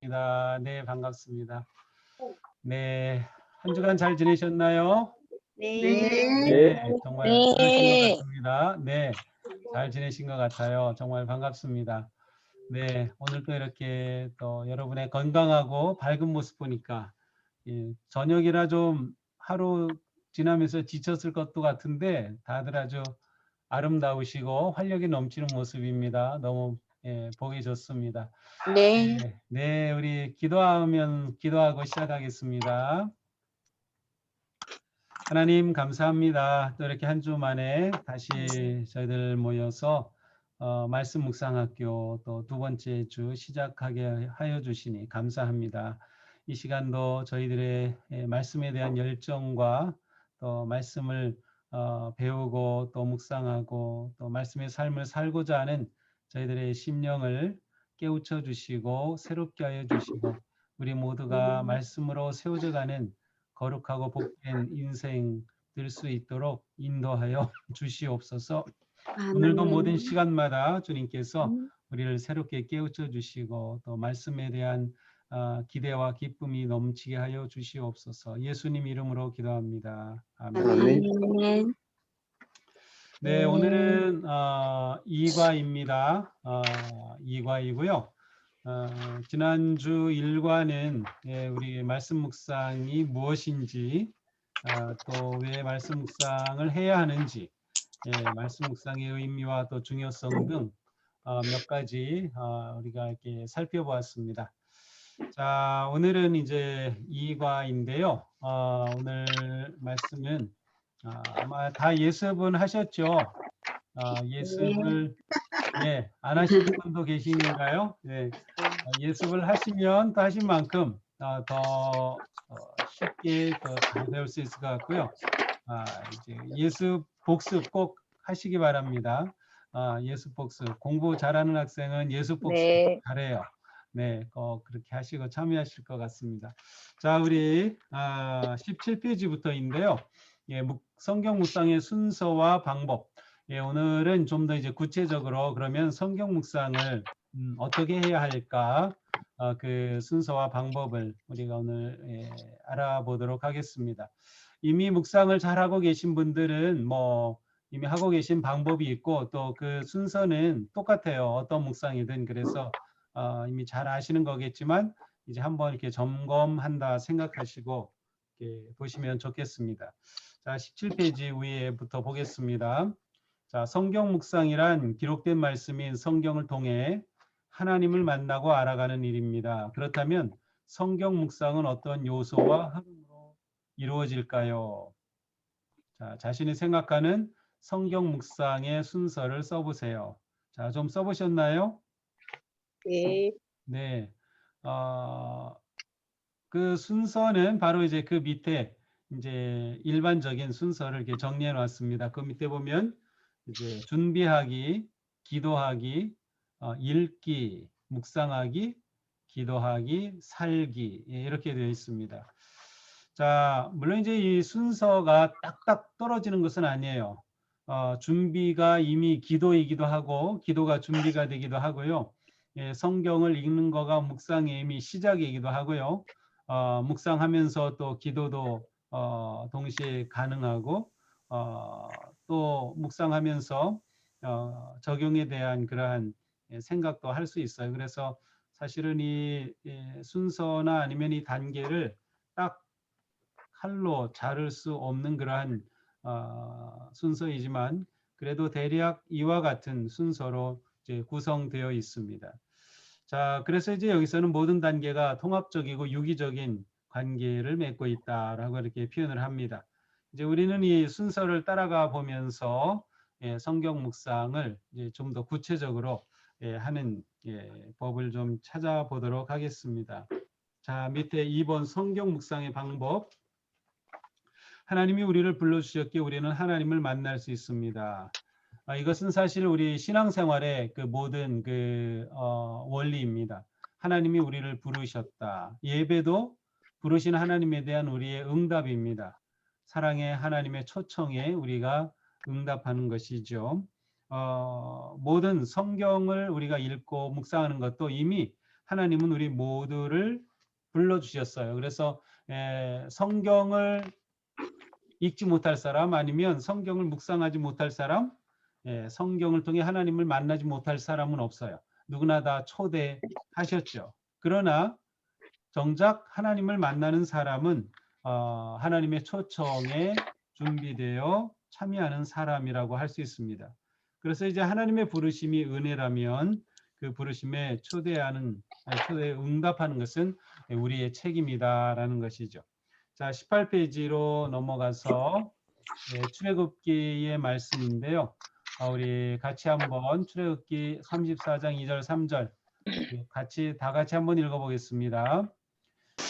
반갑습니다. 네, 반갑습니다. 네, 한 주간 잘 지내셨나요? 네. 네, 정말 그러신 것 네. 같습니다. 네, 잘 지내신 것 같아요. 정말 반갑습니다. 네, 오늘 또 이렇게 또 여러분의 건강하고 밝은 모습 보니까 저녁이라 좀 하루 지나면서 지쳤을 것도 같은데 다들 아주 아름다우시고 활력이 넘치는 모습입니다. 너무 보기 좋습니다. 네. 네, 우리 기도하고 시작하겠습니다. 하나님 감사합니다. 또 이렇게 한 주 만에 다시 저희들 모여서 말씀 묵상학교 또 두 번째 주 시작하게 하여 주시니 감사합니다. 이 시간도 저희들의 말씀에 대한 열정과 또 말씀을 배우고 또 묵상하고 또 말씀의 삶을 살고자 하는 저희들의 심령을 깨우쳐 주시고 새롭게 하여 주시고 우리 모두가 말씀으로 세워져가는 거룩하고 복된 인생 될 수 있도록 인도하여 주시옵소서. 오늘도 모든 시간마다 주님께서 우리를 새롭게 깨우쳐 주시고 또 말씀에 대한 기대와 기쁨이 넘치게 하여 주시옵소서. 예수님 이름으로 기도합니다. 아멘. 아멘. 네, 오늘은 2과입니다. 2과이고요. 지난주 1과는 우리 말씀 묵상이 무엇인지 또 왜 말씀 묵상을 해야 하는지 말씀 묵상의 의미와 또 중요성 등 몇 가지 우리가 이렇게 살펴보았습니다. 자, 오늘은 이제 2과인데요. 오늘 말씀은 아마 다 예습은 하셨죠? 예습을 안 하시는 분도 계신가요? 네. 예습을 하시면 또 하신 만큼 더 쉽게 더 잘 배울 수 있을 것 같고요. 이제 예습 복습 꼭 하시기 바랍니다. 예습 복습 공부 잘하는 학생은 예습 복습 네. 잘해요. 네, 꼭 그렇게 하시고 참여하실 것 같습니다. 자, 우리 17페이지부터인데요. 성경 묵상의 순서와 방법. 오늘은 좀 더 이제 구체적으로 그러면 성경 묵상을 어떻게 해야 할까? 그 순서와 방법을 우리가 오늘 알아보도록 하겠습니다. 이미 묵상을 잘하고 계신 분들은 뭐 이미 하고 계신 방법이 있고 또 그 순서는 똑같아요. 어떤 묵상이든. 그래서 이미 잘 아시는 거겠지만 이제 한번 이렇게 점검한다 생각하시고 이렇게 보시면 좋겠습니다. 자, 17페이지 위에부터 보겠습니다. 자, 성경 묵상이란 기록된 말씀인 성경을 통해 하나님을 만나고 알아가는 일입니다. 그렇다면 성경 묵상은 어떤 요소와 흐름으로 이루어질까요? 자, 자신이 생각하는 성경 묵상의 순서를 써보세요. 자, 좀 써보셨나요? 네. 네. 그 순서는 바로 이제 그 밑에 이제 일반적인 순서를 이렇게 정리해 놨습니다. 그 밑에 보면 이제 준비하기, 기도하기, 읽기, 묵상하기, 기도하기, 살기 이렇게 되어 있습니다. 자, 물론 이제 이 순서가 딱딱 떨어지는 것은 아니에요. 준비가 이미 기도이기도 하고 기도가 준비가 되기도 하고요. 성경을 읽는 거가 묵상의 이미 시작이기도 하고요. 묵상하면서 또 기도도 동시에 가능하고 또 묵상하면서 적용에 대한 그러한 생각도 할 수 있어요. 그래서 사실은 이 순서나 아니면 이 단계를 딱 칼로 자를 수 없는 그러한 순서이지만 그래도 대략 이와 같은 순서로 이제 구성되어 있습니다. 자, 그래서 이제 여기서는 모든 단계가 통합적이고 유기적인 관계를 맺고 있다라고 이렇게 표현을 합니다. 이제 우리는 이 순서를 따라가 보면서 성경 묵상을 좀 더 구체적으로 하는 법을 좀 찾아보도록 하겠습니다. 자, 밑에 2번 성경 묵상의 방법. 하나님이 우리를 불러주셨기에 우리는 하나님을 만날 수 있습니다. 이것은 사실 우리 신앙생활의 그 모든 그 원리입니다. 하나님이 우리를 부르셨다. 예배도 부르신 하나님에 대한 우리의 응답입니다. 사랑의 하나님의 초청에 우리가 응답하는 것이죠. 모든 성경을 우리가 읽고 묵상하는 것도 이미 하나님은 우리 모두를 불러주셨어요. 그래서 성경을 읽지 못할 사람 아니면 성경을 묵상하지 못할 사람, 성경을 통해 하나님을 만나지 못할 사람은 없어요. 누구나 다 초대하셨죠. 그러나 정작 하나님을 만나는 사람은 하나님의 초청에 준비되어 참여하는 사람이라고 할 수 있습니다. 그래서 이제 하나님의 부르심이 은혜라면 그 부르심에 초대에 응답하는 것은 우리의 책임이다라는 것이죠. 자, 18페이지로 넘어가서 출애굽기의 말씀인데요. 우리 같이 한번 출애굽기 34장 2절 3절 다 같이 한번 읽어보겠습니다.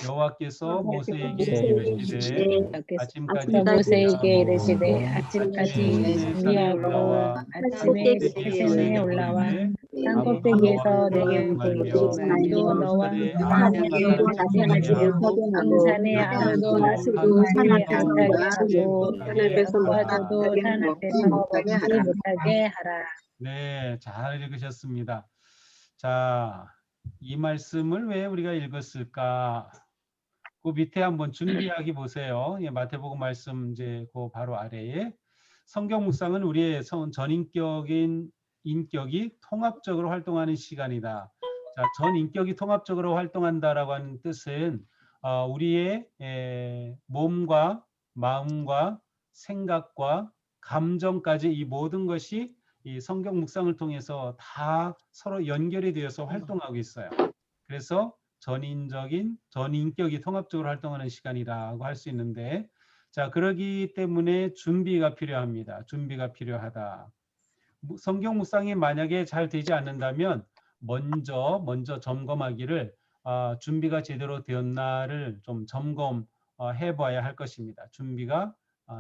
여호와께서 모세에게 이르시되 아침까지 모세에게 이르시되 아침까지 시내산에 올라와 아침에 산꼭대기에서 시내산에 내게 올라와 보이되 산꼭대기에서 내게 말며 보이고 너와 아무도 산산에 아무도 나서지 못하게 하고 여호와도 산 앞에서 멈추지 못하게 하라. 네, 잘 읽으셨습니다. 자, 이 말씀을 왜 우리가 읽었을까? 그 밑에 한번 준비하기 보세요. 마태복음 말씀 이제 그 바로 아래에 성경 묵상은 우리의 전인격인 인격이 통합적으로 활동하는 시간이다. 자, 전인격이 통합적으로 활동한다라고 하는 뜻은 우리의 몸과 마음과 생각과 감정까지 이 모든 것이 이 성경 묵상을 통해서 다 서로 연결이 되어서 활동하고 있어요. 그래서 전인격이 통합적으로 활동하는 시간이라고 할 수 있는데, 자, 그러기 때문에 준비가 필요합니다. 준비가 필요하다. 성경 묵상이 만약에 잘 되지 않는다면 먼저 점검하기를 준비가 제대로 되었나를 좀 점검해 봐야 할 것입니다. 준비가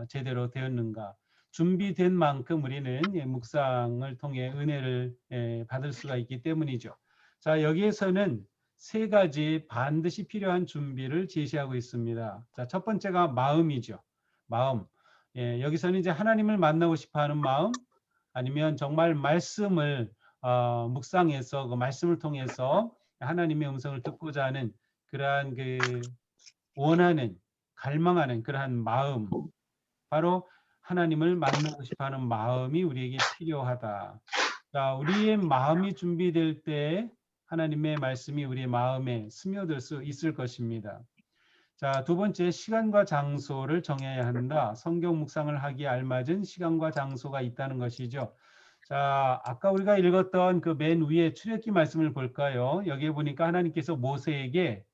제대로 되었는가. 준비된 만큼 우리는 묵상을 통해 은혜를 받을 수가 있기 때문이죠. 자, 여기에서는 세 가지 반드시 필요한 준비를 제시하고 있습니다. 자, 첫 번째가 마음이죠. 마음. 여기서는 이제 하나님을 만나고 싶어하는 마음, 아니면 정말 말씀을 묵상해서 그 말씀을 통해서 하나님의 음성을 듣고자 하는 그러한 그 원하는, 갈망하는 그러한 마음, 바로 하나님을 만나고 싶어하는 마음이 우리에게 필요하다. 자, 우리의 마음이 준비될 때 하나님의 말씀이 우리의 마음에 스며들 수 있을 것입니다. 자, 두 번째, 시간과 장소를 정해야 한다. 성경 묵상을 하기에 알맞은 시간과 장소가 있다는 것이죠. 자, 아까 우리가 읽었던 그 맨 위에 출애굽기 말씀을 볼까요? 여기에 보니까 하나님께서 모세에게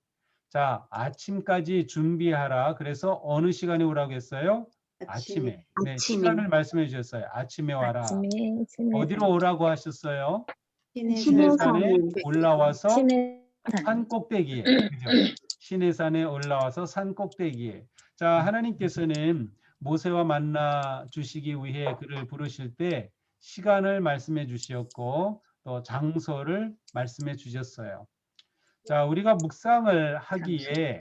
자, 아침까지 준비하라. 그래서 어느 시간에 오라고 했어요? 아침에. 네, 시간을 말씀해 주셨어요. 아침에 와라. 어디로 오라고 하셨어요? 시내산에 올라와서 산 꼭대기에. 그죠? 시내산에 올라와서 산 꼭대기에. 자, 하나님께서는 모세와 만나 주시기 위해 그를 부르실 때 시간을 말씀해 주셨고 또 장소를 말씀해 주셨어요. 자, 우리가 묵상을 하기에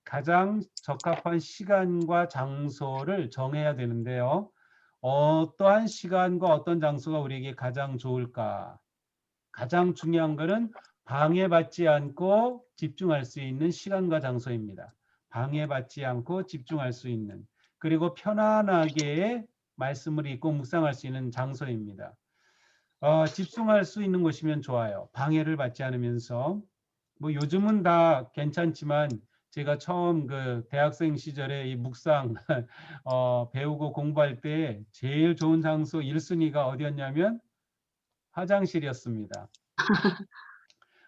가장 적합한 시간과 장소를 정해야 되는데요. 어떠한 시간과 어떤 장소가 우리에게 가장 좋을까? 가장 중요한 것은 방해받지 않고 집중할 수 있는 시간과 장소입니다. 방해받지 않고 집중할 수 있는, 그리고 편안하게 말씀을 읽고 묵상할 수 있는 장소입니다. 집중할 수 있는 곳이면 좋아요. 방해를 받지 않으면서. 뭐 요즘은 다 괜찮지만 제가 처음 그 대학생 시절에 이 묵상 배우고 공부할 때 제일 좋은 장소 1순위가 어디였냐면 화장실이었습니다.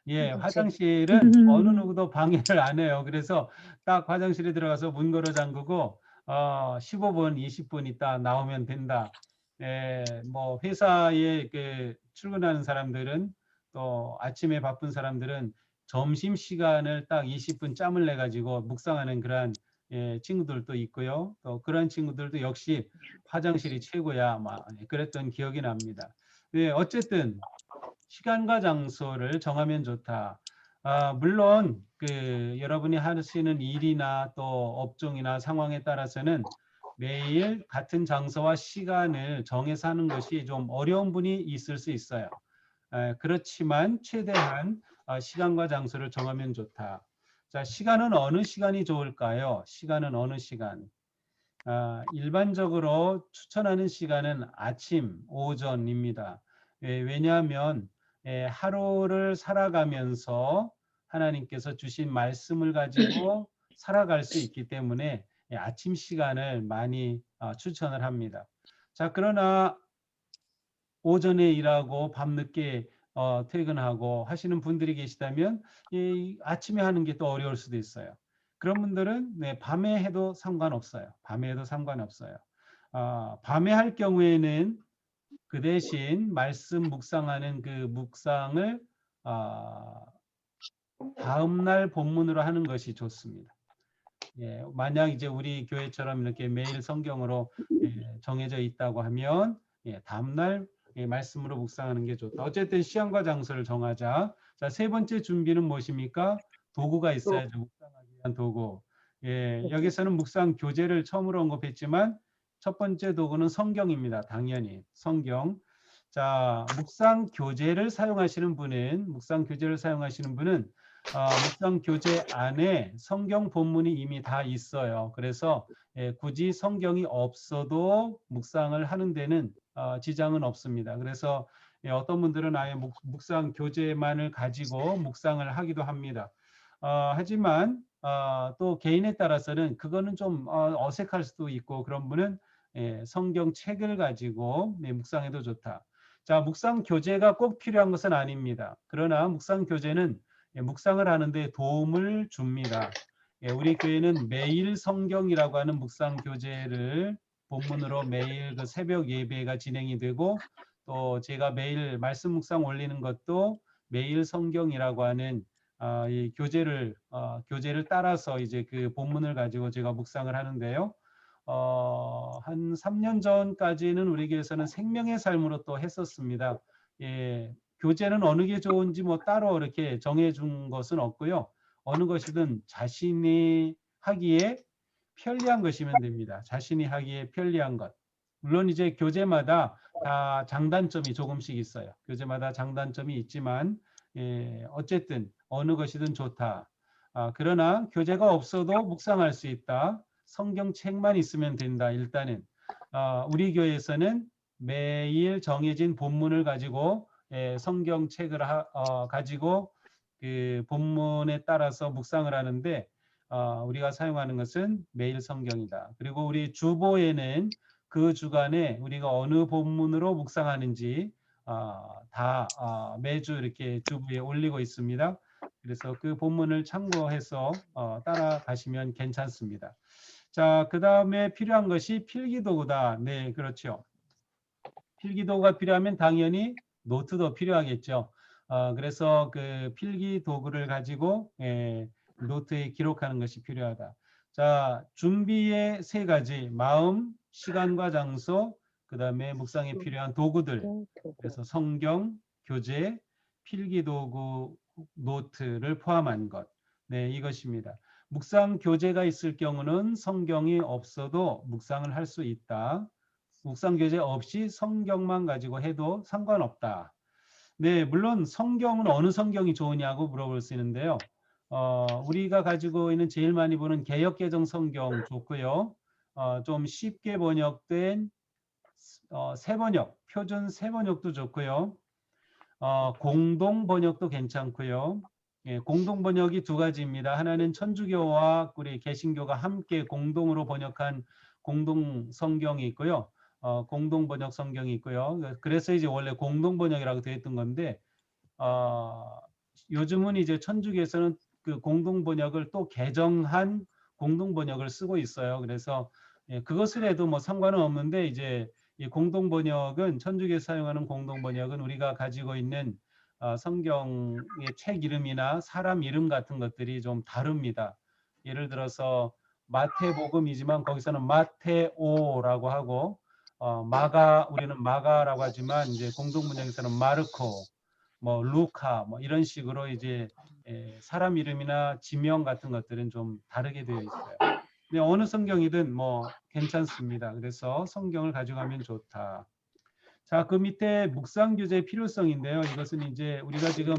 예, 화장실은 어느 누구도 방해를 안 해요. 그래서 딱 화장실에 들어가서 문 걸어 잠그고 15분, 20분 있다 나오면 된다. 뭐 회사에 출근하는 사람들은 또 아침에 바쁜 사람들은 점심 시간을 딱 20분 짬을 내 가지고 묵상하는 그러한 친구들도 있고요. 또 그런 친구들도 역시 화장실이 최고야, 막 그랬던 기억이 납니다. 네, 어쨌든 시간과 장소를 정하면 좋다. 물론 여러분이 하시는 일이나 또 업종이나 상황에 따라서는 매일 같은 장소와 시간을 정해서 하는 것이 좀 어려운 분이 있을 수 있어요. 그렇지만 최대한 시간과 장소를 정하면 좋다. 자, 시간은 어느 시간이 좋을까요? 시간은 어느 시간? 일반적으로 추천하는 시간은 아침, 오전입니다. 왜냐하면 하루를 살아가면서 하나님께서 주신 말씀을 가지고 살아갈 수 있기 때문에 아침 시간을 많이 추천을 합니다. 자, 그러나 오전에 일하고 밤늦게 퇴근하고 하시는 분들이 계시다면 아침에 하는 게 또 어려울 수도 있어요. 그런 분들은 밤에 해도 상관없어요. 밤에 해도 상관없어요. 밤에 할 경우에는 그 대신 말씀 묵상하는 그 묵상을 다음 날 본문으로 하는 것이 좋습니다. 만약 이제 우리 교회처럼 이렇게 매일 성경으로 정해져 있다고 하면 다음 날 말씀으로 묵상하는 게 좋다. 어쨌든 시간과 장소를 정하자. 자, 세 번째 준비는 무엇입니까? 도구가 있어야죠. 묵상하기 위한 도구. 여기서는 묵상 교재를 처음으로 언급했지만 첫 번째 도구는 성경입니다. 당연히 성경. 자, 묵상 교재를 사용하시는 분은 묵상 교재 안에 성경 본문이 이미 다 있어요. 그래서 굳이 성경이 없어도 묵상을 하는 데는 지장은 없습니다. 그래서 어떤 분들은 아예 묵상 교재만을 가지고 묵상을 하기도 합니다. 하지만 또 개인에 따라서는 그거는 좀 어색할 수도 있고 그런 분은 성경 책을 가지고 묵상해도 좋다. 자, 묵상 교재가 꼭 필요한 것은 아닙니다. 그러나 묵상 교재는 묵상을 하는데 도움을 줍니다. 우리 교회는 매일 성경이라고 하는 묵상 교재를 본문으로 매일 그 새벽 예배가 진행이 되고 또 제가 매일 말씀 묵상 올리는 것도 매일 성경이라고 하는 이 교재를 따라서 이제 그 본문을 가지고 제가 묵상을 하는데요. 한 3년 전까지는 우리 교회에서는 생명의 삶으로 또 했었습니다. 교재는 어느 게 좋은지 뭐 따로 이렇게 정해준 것은 없고요. 어느 것이든 자신이 하기에 편리한 것이면 됩니다. 자신이 하기에 편리한 것. 물론 이제 교재마다 다 장단점이 조금씩 있어요. 교재마다 장단점이 있지만 어쨌든 어느 것이든 좋다. 그러나 교재가 없어도 묵상할 수 있다. 성경책만 있으면 된다. 일단은 우리 교회에서는 매일 정해진 본문을 가지고 성경책을 가지고 그 본문에 따라서 묵상을 하는데 우리가 사용하는 것은 매일 성경이다. 그리고 우리 주보에는 그 주간에 우리가 어느 본문으로 묵상하는지 다 매주 이렇게 주보에 올리고 있습니다. 그래서 그 본문을 참고해서 따라가시면 괜찮습니다. 자, 그 다음에 필요한 것이 필기도구다. 네, 그렇죠. 필기도구가 필요하면 당연히 노트도 필요하겠죠. 그래서 그 필기도구를 가지고 노트에 기록하는 것이 필요하다. 자, 준비의 세 가지, 마음, 시간과 장소, 그 다음에 묵상에 필요한 도구들. 그래서 성경, 교재, 필기도구, 노트를 포함한 것. 네, 이것입니다. 묵상 교재가 있을 경우는 성경이 없어도 묵상을 할 수 있다. 묵상 교재 없이 성경만 가지고 해도 상관없다. 네, 물론 성경은 어느 성경이 좋으냐고 물어볼 수 있는데요. 우리가 가지고 있는 제일 많이 보는 개역개정 성경 좋고요. 좀 쉽게 번역된 새번역, 표준 새번역도 좋고요. 공동 번역도 괜찮고요. 공동 번역이 두 가지입니다. 하나는 천주교와 우리 개신교가 함께 공동으로 번역한 공동 성경이 있고요. 공동 번역 성경이 있고요. 그래서 이제 원래 공동 번역이라고 되어 있던 건데 요즘은 이제 천주교에서는 그 공동 번역을 또 개정한 공동 번역을 쓰고 있어요. 그래서 그것을 해도 뭐 상관은 없는데 이제 이 공동 번역은 천주교에 사용하는 공동 번역은 우리가 가지고 있는 성경의 책 이름이나 사람 이름 같은 것들이 좀 다릅니다. 예를 들어서 마태복음이지만 거기서는 마테오라고 하고 우리는 마가라고 하지만 이제 공동 번역에서는 마르코, 뭐 루카, 뭐 이런 식으로 이제 사람 이름이나 지명 같은 것들은 좀 다르게 되어 있어요. 근데 어느 성경이든 뭐 괜찮습니다. 그래서 성경을 가져가면 좋다. 자, 그 밑에 묵상 교재의 필요성인데요. 이것은 이제 우리가 지금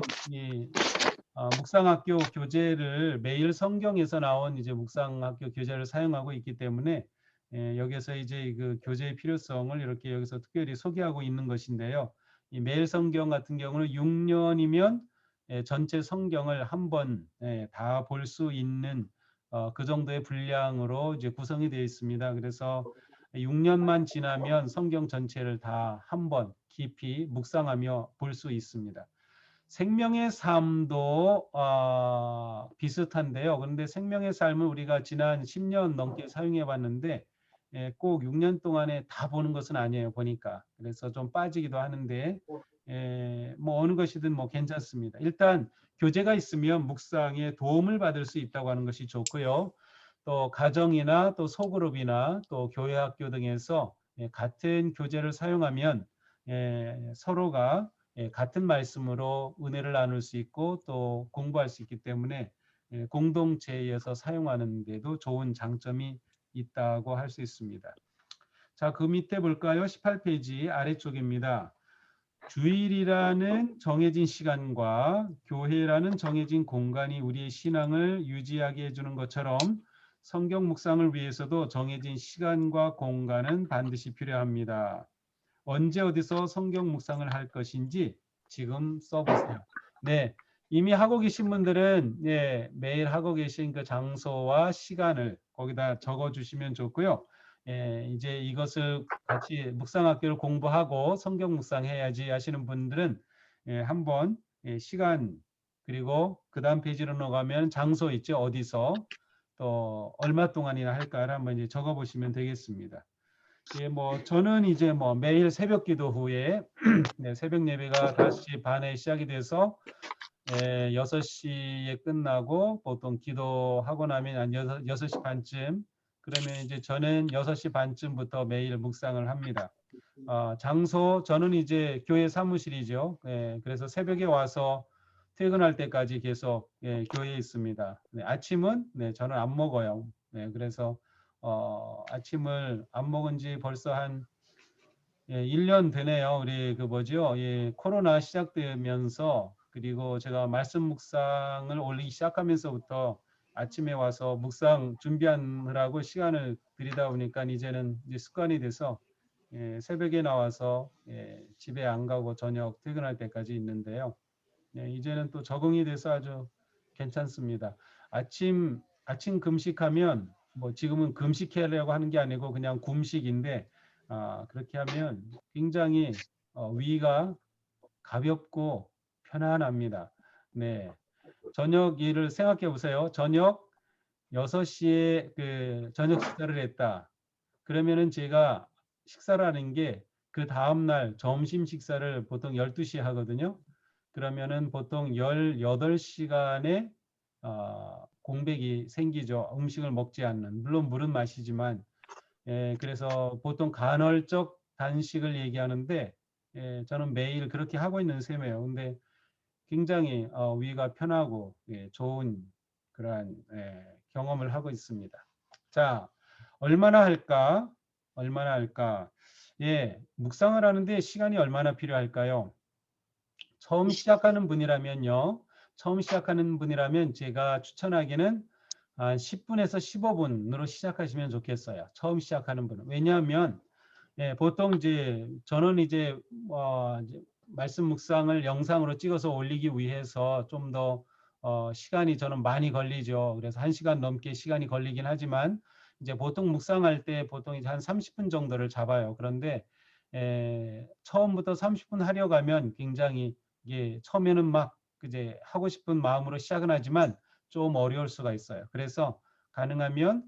묵상학교 교재를 매일 성경에서 나온 이제 묵상학교 교재를 사용하고 있기 때문에 여기서 이제 그 교재의 필요성을 이렇게 여기서 특별히 소개하고 있는 것인데요. 이 매일 성경 같은 경우는 6년이면 전체 성경을 한번 다 볼 수 있는 그 정도의 분량으로 이제 구성이 되어 있습니다. 그래서 6년만 지나면 성경 전체를 다 한번 깊이 묵상하며 볼 수 있습니다. 생명의 삶도 비슷한데요. 그런데 생명의 삶을 우리가 지난 10년 넘게 사용해 봤는데 꼭 6년 동안에 다 보는 것은 아니에요. 보니까. 그래서 좀 빠지기도 하는데 뭐 어느 것이든 뭐 괜찮습니다. 일단 교재가 있으면 묵상에 도움을 받을 수 있다고 하는 것이 좋고요. 또 가정이나 또 소그룹이나 또 교회 학교 등에서 같은 교재를 사용하면 서로가 같은 말씀으로 은혜를 나눌 수 있고 또 공부할 수 있기 때문에 공동체에서 사용하는 데도 좋은 장점이 있다고 할 수 있습니다. 자, 그 밑에 볼까요? 18페이지 아래쪽입니다. 주일이라는 정해진 시간과 교회라는 정해진 공간이 우리의 신앙을 유지하게 해주는 것처럼 성경 묵상을 위해서도 정해진 시간과 공간은 반드시 필요합니다. 언제 어디서 성경 묵상을 할 것인지 지금 써보세요. 네, 이미 하고 계신 분들은 매일 하고 계신 그 장소와 시간을 거기다 적어주시면 좋고요. 이제 이것을 같이 묵상학교를 공부하고 성경 묵상해야지 하시는 분들은 한번 시간 그리고 그 다음 페이지로 넘어가면 장소 있죠. 어디서 또 얼마 동안이나 할까를 한번 이제 적어보시면 되겠습니다. 뭐 저는 이제 뭐 매일 새벽 기도 후에 새벽 예배가 5시 반에 시작이 돼서 6시에 끝나고 보통 기도하고 나면 한 6시 반쯤 그러면 이제 저는 6시 반쯤부터 매일 묵상을 합니다. 장소 저는 이제 교회 사무실이죠. 그래서 새벽에 와서 퇴근할 때까지 계속 교회에 있습니다. 아침은 저는 안 먹어요. 그래서 아침을 안 먹은 지 벌써 한 1년 되네요. 우리 그 뭐죠? 코로나 시작되면서 그리고 제가 말씀 묵상을 올리기 시작하면서부터 아침에 와서 묵상 준비하느라고 시간을 들이다 보니까 이제는 이제 습관이 돼서 새벽에 나와서 집에 안 가고 저녁 퇴근할 때까지 있는데요. 이제는 또 적응이 돼서 아주 괜찮습니다. 아침 금식하면 뭐 지금은 금식하려고 하는 게 아니고 그냥 굶식인데 그렇게 하면 굉장히 위가 가볍고 편안합니다. 네. 저녁 일을 생각해 보세요. 저녁 6시에 그 저녁 식사를 했다. 그러면은 제가 식사를 하는 게 그 다음 날 점심 식사를 보통 12시에 하거든요. 그러면은 보통 18시간의 공백이 생기죠. 음식을 먹지 않는. 물론 물은 마시지만 그래서 보통 간헐적 단식을 얘기하는데 저는 매일 그렇게 하고 있는 셈이에요. 근데 굉장히 위가 편하고 좋은 그러한 경험을 하고 있습니다. 자, 얼마나 할까? 얼마나 할까? 묵상을 하는데 시간이 얼마나 필요할까요? 처음 시작하는 분이라면요. 처음 시작하는 분이라면 제가 추천하기는 한 10분에서 15분으로 시작하시면 좋겠어요. 처음 시작하는 분은. 왜냐하면 보통 이제 저는 이제 말씀 묵상을 영상으로 찍어서 올리기 위해서 좀 더 시간이 저는 많이 걸리죠. 그래서 1시간 넘게 시간이 걸리긴 하지만 이제 보통 묵상할 때 보통 이제 한 30분 정도를 잡아요. 그런데 처음부터 30분 하려고 하면 굉장히 이게 처음에는 막 이제 하고 싶은 마음으로 시작은 하지만 좀 어려울 수가 있어요. 그래서 가능하면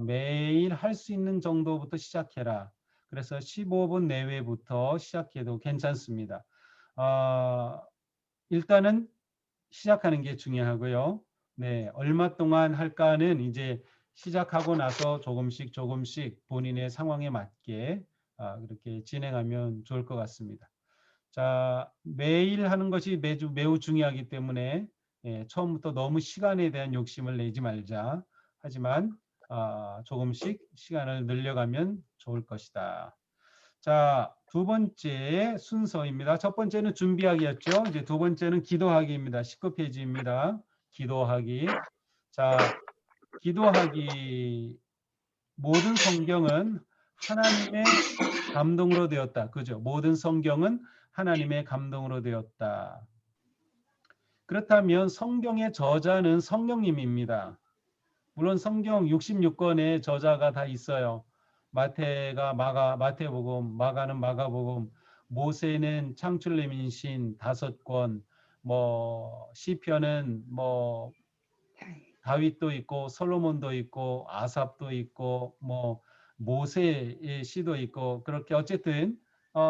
매일 할 수 있는 정도부터 시작해라. 그래서 15분 내외부터 시작해도 괜찮습니다. 일단은 시작하는 게 중요하고요. 네, 얼마 동안 할까는 이제 시작하고 나서 조금씩 본인의 상황에 맞게 그렇게 진행하면 좋을 것 같습니다. 자, 매일 하는 것이 매우 중요하기 때문에 처음부터 너무 시간에 대한 욕심을 내지 말자. 하지만 조금씩 시간을 늘려가면 좋을 것이다. 자, 두 번째 순서입니다. 첫 번째는 준비하기였죠. 이제 두 번째는 기도하기입니다. 19페이지입니다. 기도하기. 자, 기도하기. 모든 성경은 하나님의 감동으로 되었다. 그죠? 모든 성경은 하나님의 감동으로 되었다. 그렇다면 성경의 저자는 성령님입니다. 물론 성경 66권의 저자가 다 있어요. 마태가 마태복음, 마가는 마가복음, 모세는 창출레민신 5권, 뭐 시편은 뭐 다윗도 있고 솔로몬도 있고 아삽도 있고 뭐 모세의 시도 있고 그렇게 어쨌든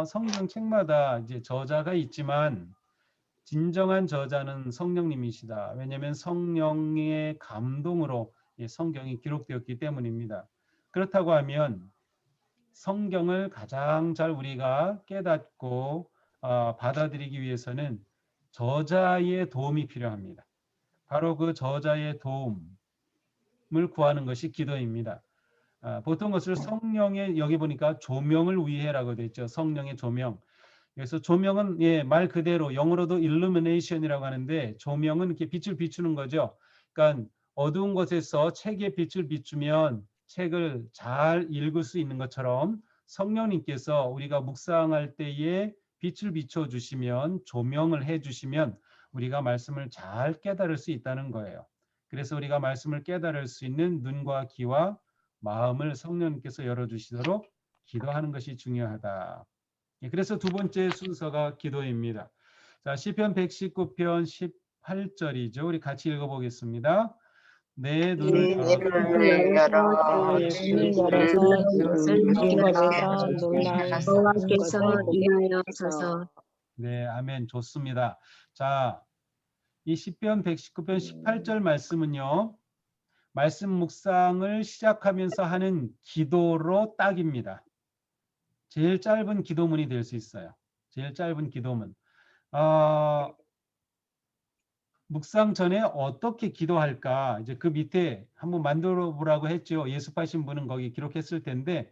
성경 책마다 이제 저자가 있지만 진정한 저자는 성령님이시다. 왜냐하면 성령의 감동으로 성경이 기록되었기 때문입니다. 그렇다고 하면 성경을 가장 잘 우리가 깨닫고 받아들이기 위해서는 저자의 도움이 필요합니다. 바로 그 저자의 도움을 구하는 것이 기도입니다. 보통 것을 성령의 여기 보니까 조명을 위해라고 되어 있죠. 성령의 조명. 그래서 조명은 말 그대로 영어로도 illumination이라고 하는데 조명은 이렇게 빛을 비추는 거죠. 그러니까 어두운 곳에서 책에 빛을 비추면 책을 잘 읽을 수 있는 것처럼 성령님께서 우리가 묵상할 때에 빛을 비춰 주시면 조명을 해 주시면 우리가 말씀을 잘 깨달을 수 있다는 거예요. 그래서 우리가 말씀을 깨달을 수 있는 눈과 귀와 마음을 성령님께서 열어주시도록 기도하는 것이 중요하다. 그래서 두 번째 순서가 기도입니다. 자, 시편 119편 18절이죠. 우리 같이 읽어보겠습니다. 내 눈을 열어 눈을 열어서 기법에서 놀라운 여호와께서 것을 보게 인하여 하소서. 서서. 네, 아멘. 좋습니다. 자, 이 시편 119편 18절 말씀은요. 말씀 묵상을 시작하면서 하는 기도로 딱입니다. 제일 짧은 기도문이 될 수 있어요. 제일 짧은 기도문. 묵상 전에 어떻게 기도할까? 이제 그 밑에 한번 만들어 보라고 했죠. 예습하신 분은 거기 기록했을 텐데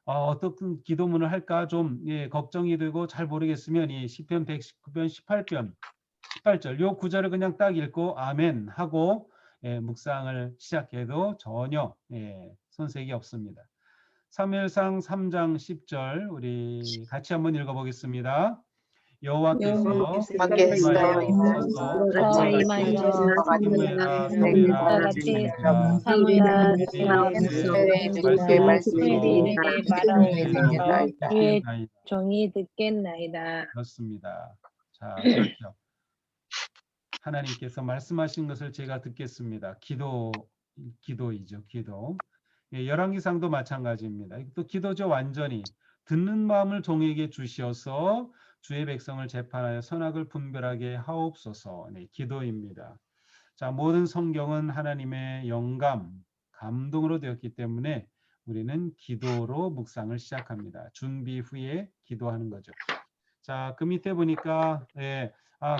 어떤 기도문을 할까 좀 걱정이 되고 잘 모르겠으면 이 시편 119편 18절 요 구절을 그냥 딱 읽고 아멘 하고 묵상을 시작해도 전혀 손색이 없습니다. 사무엘상 3장 10절 우리 같이 한번 읽어보겠습니다. 여호와께서 임하여 사무엘아 같이 사무엘아 이르되 말하옵소서 주의 종이 듣겠나이다. 그렇습니다. 자, 그렇죠. 하나님께서 말씀하신 것을 제가 듣겠습니다. 기도이죠. 기도. 열왕기상도 마찬가지입니다. 또 기도죠. 완전히 듣는 마음을 종에게 주시어서 주의 백성을 재판하여 선악을 분별하게 하옵소서. 네, 기도입니다. 자, 모든 성경은 하나님의 영감, 감동으로 되었기 때문에 우리는 기도로 묵상을 시작합니다. 준비 후에 기도하는 거죠. 자, 그 밑에 보니까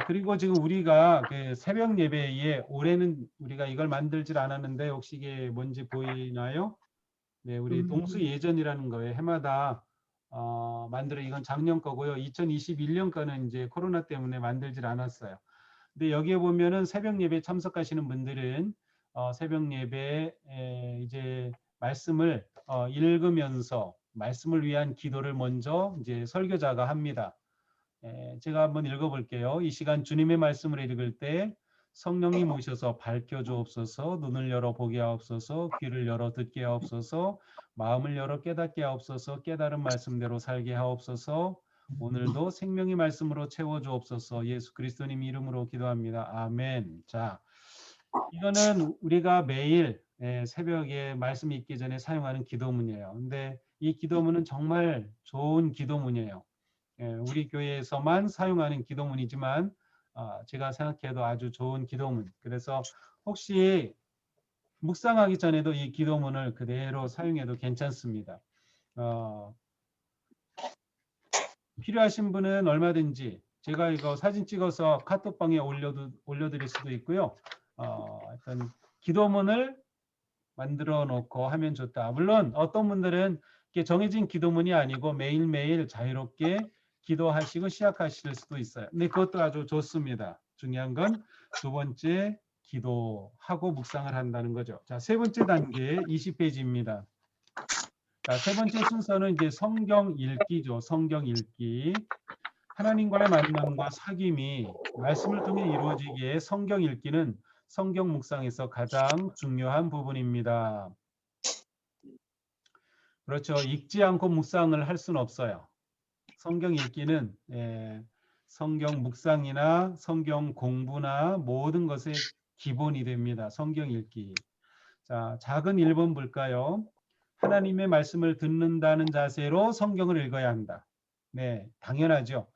그리고 지금 우리가 그 새벽 예배에 올해는 우리가 이걸 만들질 않았는데 혹시 이게 뭔지 보이나요? 네, 우리 동수 예전이라는 거예요. 해마다 만들어 이건 작년 거고요. 2021년 거는 이제 코로나 때문에 만들질 않았어요. 근데 여기에 보면은 새벽 예배 참석하시는 분들은 새벽 예배에 이제 말씀을 읽으면서 말씀을 위한 기도를 먼저 이제 설교자가 합니다. 제가 한번 읽어볼게요. 이 시간 주님의 말씀을 읽을 때 성령님 오셔서 밝혀주옵소서, 눈을 열어 보게 하옵소서, 귀를 열어 듣게 하옵소서, 마음을 열어 깨닫게 하옵소서, 깨달은 말씀대로 살게 하옵소서, 오늘도 생명의 말씀으로 채워주옵소서, 예수 그리스도님 이름으로 기도합니다. 아멘. 자, 이거는 우리가 매일 새벽에 말씀 읽기 전에 사용하는 기도문이에요. 근데 이 기도문은 정말 좋은 기도문이에요. 우리 교회에서만 사용하는 기도문이지만 제가 생각해도 아주 좋은 기도문. 그래서 혹시 묵상하기 전에도 이 기도문을 그대로 사용해도 괜찮습니다. 필요하신 분은 얼마든지 제가 이거 사진 찍어서 카톡방에 올려드릴 수도 있고요. 일단 기도문을 만들어 놓고 하면 좋다. 물론 어떤 분들은 이게 정해진 기도문이 아니고 매일매일 자유롭게 기도하시고 시작하실 수도 있어요. 근데 그것도 아주 좋습니다. 중요한 건 두 번째 기도하고 묵상을 한다는 거죠. 자, 세 번째 단계 20페이지입니다. 자, 세 번째 순서는 이제 성경 읽기죠. 성경 읽기. 하나님과의 만남과 사귐이 말씀을 통해 이루어지기에 성경 읽기는 성경 묵상에서 가장 중요한 부분입니다. 그렇죠. 읽지 않고 묵상을 할 수는 없어요. 성경 읽기는 성경 묵상이나 성경 공부나 모든 것의 기본이 됩니다. 성경 읽기. 자, 작은 1번 볼까요? 하나님의 말씀을 듣는다는 자세로 성경을 읽어야 한다. 네, 당연하죠.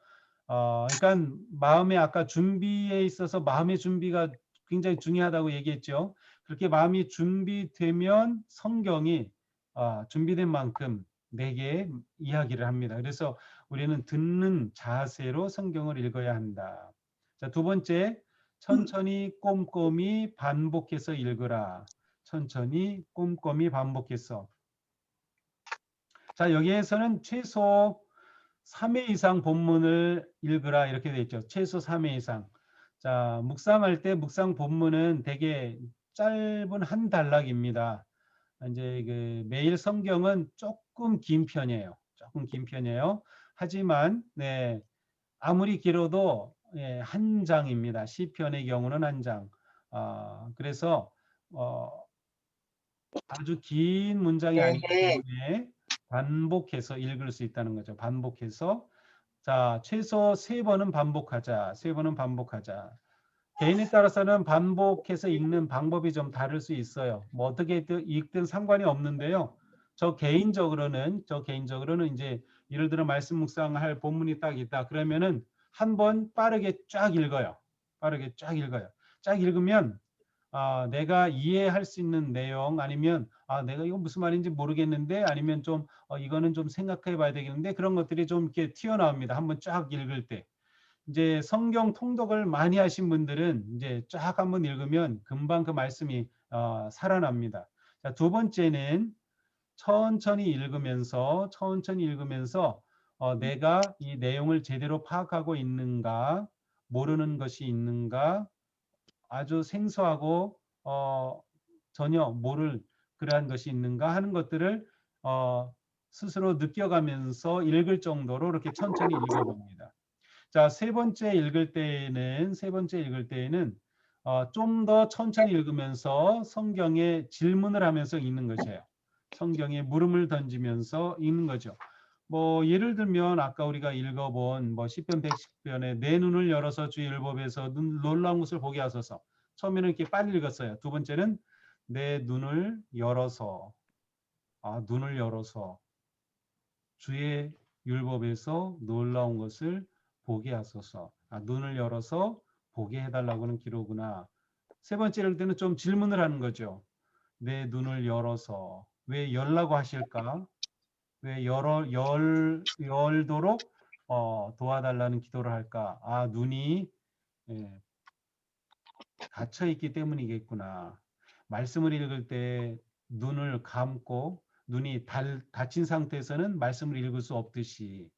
그러니까 마음의 아까 준비에 있어서 마음의 준비가 굉장히 중요하다고 얘기했죠. 그렇게 마음이 준비되면 성경이 준비된 만큼 내게 이야기를 합니다. 그래서 우리는 듣는 자세로 성경을 읽어야 한다. 자, 두 번째, 천천히 꼼꼼히 반복해서 읽으라. 천천히 꼼꼼히 반복해서. 자, 여기에서는 최소 3회 이상 본문을 읽으라 이렇게 되어 있죠. 최소 3회 이상. 자, 묵상할 때 묵상 본문은 되게 짧은 한 단락입니다. 이제 그 매일 성경은 조금 긴 편이에요. 조금 긴 편이에요. 하지만 네, 아무리 길어도 한 장입니다. 시편의 경우는 한 장. 그래서 아주 긴 문장이 아니기 때문에 반복해서 읽을 수 있다는 거죠. 반복해서. 자, 최소 3번은 반복하자. 3번은 반복하자. 개인에 따라서는 반복해서 읽는 방법이 좀 다를 수 있어요. 뭐 어떻게 읽든 상관이 없는데요. 저 개인적으로는 이제 예를 들어 말씀 묵상할 본문이 딱 있다. 그러면은 한 번 빠르게 쫙 읽어요. 빠르게 쫙 읽어요. 쫙 읽으면 내가 이해할 수 있는 내용 아니면 내가 이거 무슨 말인지 모르겠는데 아니면 좀 이거는 좀 생각해 봐야 되겠는데 그런 것들이 좀 이렇게 튀어나옵니다. 한번 쫙 읽을 때. 이제 성경 통독을 많이 하신 분들은 이제 쫙 한번 읽으면 금방 그 말씀이 살아납니다. 자, 두 번째는 천천히 읽으면서 내가 이 내용을 제대로 파악하고 있는가, 모르는 것이 있는가, 아주 생소하고 전혀 모를 그러한 것이 있는가 하는 것들을 스스로 느껴가면서 읽을 정도로 이렇게 천천히 읽어봅니다. 자, 세 번째 읽을 때에는 좀 더 천천히 읽으면서 성경에 질문을 하면서 읽는 것이에요. 성경에 물음을 던지면서 읽는 거죠. 뭐 예를 들면 아까 우리가 읽어본 뭐 시편 110편에 내 눈을 열어서 주의 율법에서 놀라운 것을 보게 하소서. 처음에는 이렇게 빨리 읽었어요. 두 번째는 내 눈을 열어서 눈을 열어서 주의 율법에서 놀라운 것을 보게 하소서. 눈을 열어서 보게 해달라고는 기로구나. 세 번째를 때는 좀 질문을 하는 거죠. 내 눈을 열어서 왜 열라고 하실까? 왜 열도록 도와달라는 기도를 할까? 눈이 닫혀 있기 때문이겠구나. 말씀을 읽을 때 눈을 감고 눈이 닫힌 상태에서는 말씀을 읽을 수 없듯이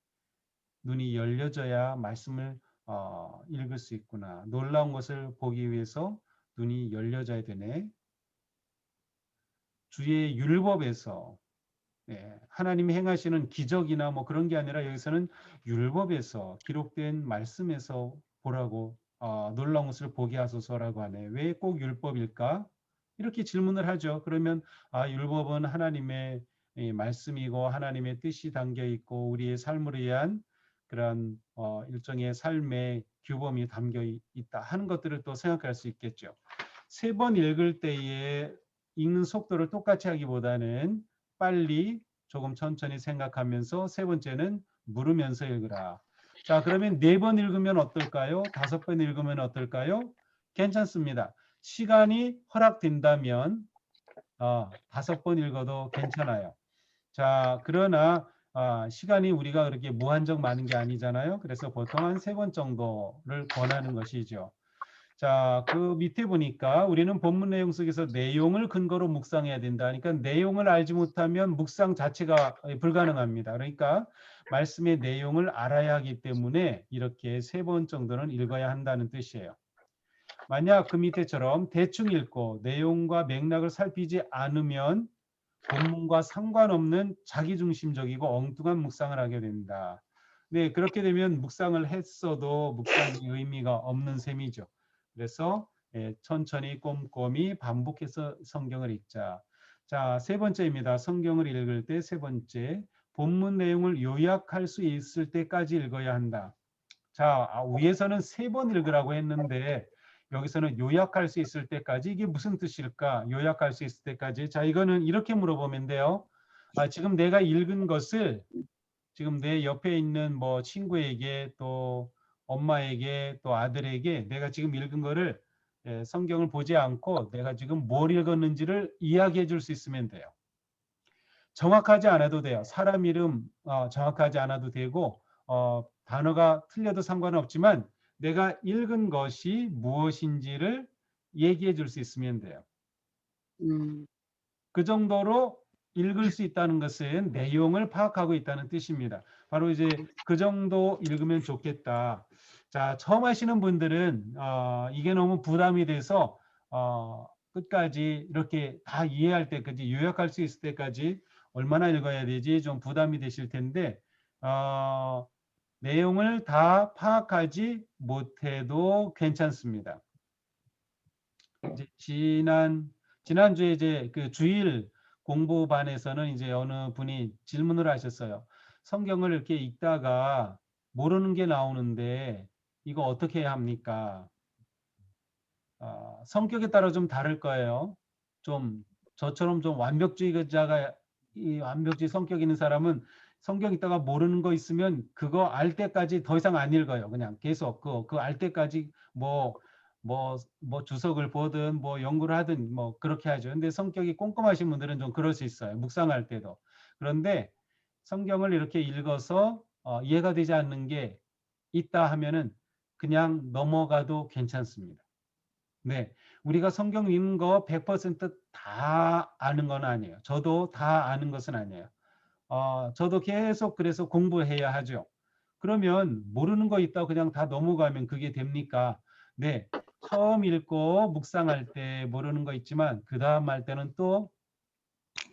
눈이 열려져야 말씀을 읽을 수 있구나. 놀라운 것을 보기 위해서 눈이 열려져야 되네. 주의 율법에서 하나님이 행하시는 기적이나 뭐 그런 게 아니라 여기서는 율법에서 기록된 말씀에서 보라고 놀라운 것을 보게 하소서라고 하네. 왜 꼭 율법일까? 이렇게 질문을 하죠. 그러면 율법은 하나님의 말씀이고 하나님의 뜻이 담겨 있고 우리의 삶을 위한 그런 일종의 삶의 규범이 담겨 있다 하는 것들을 또 생각할 수 있겠죠. 세 번 읽을 때에 읽는 속도를 똑같이 하기보다는 빨리 조금 천천히 생각하면서 세 번째는 물으면서 읽으라. 자, 그러면 4번 읽으면 어떨까요? 5번 읽으면 어떨까요? 괜찮습니다. 시간이 허락된다면 5번 읽어도 괜찮아요. 자, 그러나 시간이 우리가 그렇게 무한정 많은 게 아니잖아요. 그래서 보통 한 3번 정도를 권하는 것이죠. 자, 그 밑에 보니까 우리는 본문 내용 속에서 내용을 근거로 묵상해야 된다. 그러니까 내용을 알지 못하면 묵상 자체가 불가능합니다. 그러니까 말씀의 내용을 알아야 하기 때문에 이렇게 3번 정도는 읽어야 한다는 뜻이에요. 만약 그 밑에처럼 대충 읽고 내용과 맥락을 살피지 않으면 본문과 상관없는 자기중심적이고 엉뚱한 묵상을 하게 된다. 네, 그렇게 되면 묵상을 했어도 묵상의 의미가 없는 셈이죠. 그래서 천천히 꼼꼼히 반복해서 성경을 읽자. 자, 3번째입니다. 성경을 읽을 때 3번째, 본문 내용을 요약할 수 있을 때까지 읽어야 한다. 자, 위에서는 3번 읽으라고 했는데 여기서는 요약할 수 있을 때까지, 이게 무슨 뜻일까? 요약할 수 있을 때까지. 자, 이거는 이렇게 물어보면 돼요. 지금 내가 읽은 것을 지금 내 옆에 있는 뭐 친구에게, 또 엄마에게, 또 아들에게 내가 지금 읽은 거를 성경을 보지 않고 내가 지금 뭘 읽었는지를 이야기해 줄 수 있으면 돼요. 정확하지 않아도 돼요. 사람 이름 정확하지 않아도 되고 단어가 틀려도 상관은 없지만 내가 읽은 것이 무엇인지를 얘기해 줄 수 있으면 돼요. 그 정도로 읽을 수 있다는 것은 내용을 파악하고 있다는 뜻입니다. 바로 이제 그 정도 읽으면 좋겠다. 자, 처음 하시는 분들은 이게 너무 부담이 돼서 끝까지 이렇게 다 이해할 때까지, 요약할 수 있을 때까지 얼마나 읽어야 되지 좀 부담이 되실 텐데 내용을 다 파악하지 못해도 괜찮습니다. 이제 지난주에 이제 그 주일 공부반에서는 이제 어느 분이 질문을 하셨어요. 성경을 이렇게 읽다가 모르는 게 나오는데 이거 어떻게 해야 합니까? 성격에 따라 좀 다를 거예요. 좀 저처럼 좀 완벽주의자가, 이 완벽주의 성격 있는 사람은 성경 읽다가 모르는 거 있으면 그거 알 때까지 더 이상 안 읽어요. 그냥 계속 그 알 때까지 뭐 주석을 보든 뭐 연구를 하든 뭐 그렇게 하죠. 근데 성격이 꼼꼼하신 분들은 좀 그럴 수 있어요. 묵상할 때도. 그런데 성경을 이렇게 읽어서 이해가 되지 않는 게 있다 하면은 그냥 넘어가도 괜찮습니다. 네, 우리가 성경 읽는 거 100%다 아는 건 아니에요. 저도 다 아는 것은 아니에요. 저도 계속 그래서 공부해야 하죠. 그러면 모르는 거 있다고 그냥 다 넘어가면 그게 됩니까? 네, 처음 읽고 묵상할 때 모르는 거 있지만 그 다음 할 때는 또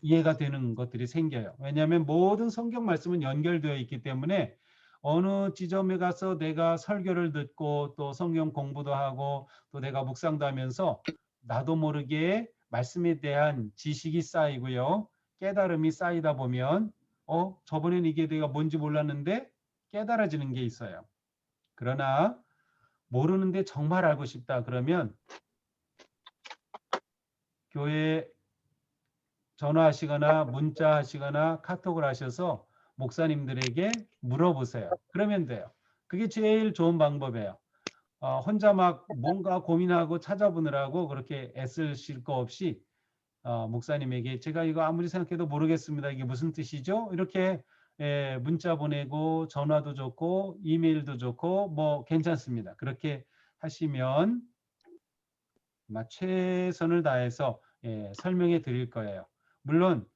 이해가 되는 것들이 생겨요. 왜냐하면 모든 성경 말씀은 연결되어 있기 때문에 어느 지점에 가서 내가 설교를 듣고 또 성경 공부도 하고 또 내가 묵상도 하면서 나도 모르게 말씀에 대한 지식이 쌓이고요. 깨달음이 쌓이다 보면 저번엔 이게 내가 뭔지 몰랐는데 깨달아지는 게 있어요. 그러나 모르는데 정말 알고 싶다 그러면 교회 전화하시거나 문자하시거나 카톡을 하셔서 목사님들에게 물어보세요. 그러면 돼요. 그게 제일 좋은 방법이에요. 혼자 막 뭔가 고민하고 찾아보느라고 그렇게 애쓰실 거 없이 목사님에게 제가 이거 아무리 생각해도 모르겠습니다. 이게 무슨 뜻이죠? 이렇게 문자 보내고 전화도 좋고 이메일도 좋고 뭐 괜찮습니다. 그렇게 하시면 아마 최선을 다해서 설명해 드릴 거예요. 물론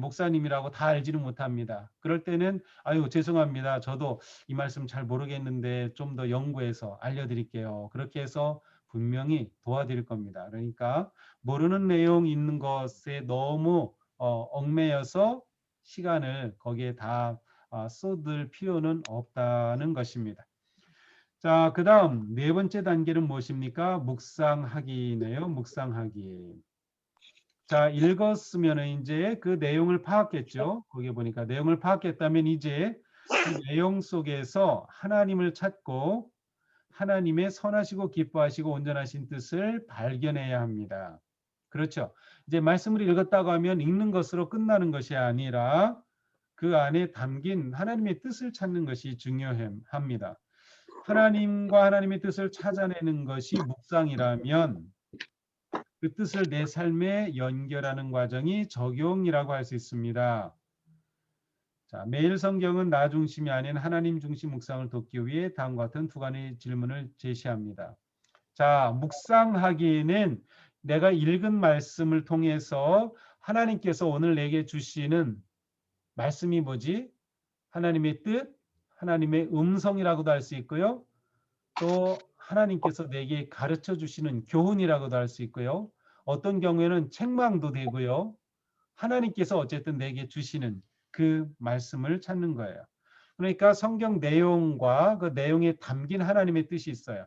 목사님이라고 다 알지는 못합니다. 그럴 때는 아유 죄송합니다. 저도 이 말씀 잘 모르겠는데 좀 더 연구해서 알려드릴게요. 그렇게 해서 분명히 도와드릴 겁니다. 그러니까 모르는 내용 있는 것에 너무 얽매여서 시간을 거기에 다 쏟을 필요는 없다는 것입니다. 자, 그 다음 4번째 단계는 무엇입니까? 묵상하기네요. 묵상하기. 자, 읽었으면 이제 그 내용을 파악했죠. 거기 보니까 내용을 파악했다면 이제 그 내용 속에서 하나님을 찾고 하나님의 선하시고 기뻐하시고 온전하신 뜻을 발견해야 합니다. 그렇죠. 이제 말씀을 읽었다고 하면 읽는 것으로 끝나는 것이 아니라 그 안에 담긴 하나님의 뜻을 찾는 것이 중요합니다. 하나님과 하나님의 뜻을 찾아내는 것이 묵상이라면 그 뜻을 내 삶에 연결하는 과정이 적용이라고 할 수 있습니다. 자, 매일 성경은 나 중심이 아닌 하나님 중심 묵상을 돕기 위해 다음과 같은 두 가지 질문을 제시합니다. 자, 묵상하기는 내가 읽은 말씀을 통해서 하나님께서 오늘 내게 주시는 말씀이 뭐지? 하나님의 뜻, 하나님의 음성이라고도 할 수 있고요. 또 하나님께서 내게 가르쳐 주시는 교훈이라고도 할 수 있고요. 어떤 경우에는 책망도 되고요. 하나님께서 어쨌든 내게 주시는 그 말씀을 찾는 거예요. 그러니까 성경 내용과 그 내용에 담긴 하나님의 뜻이 있어요.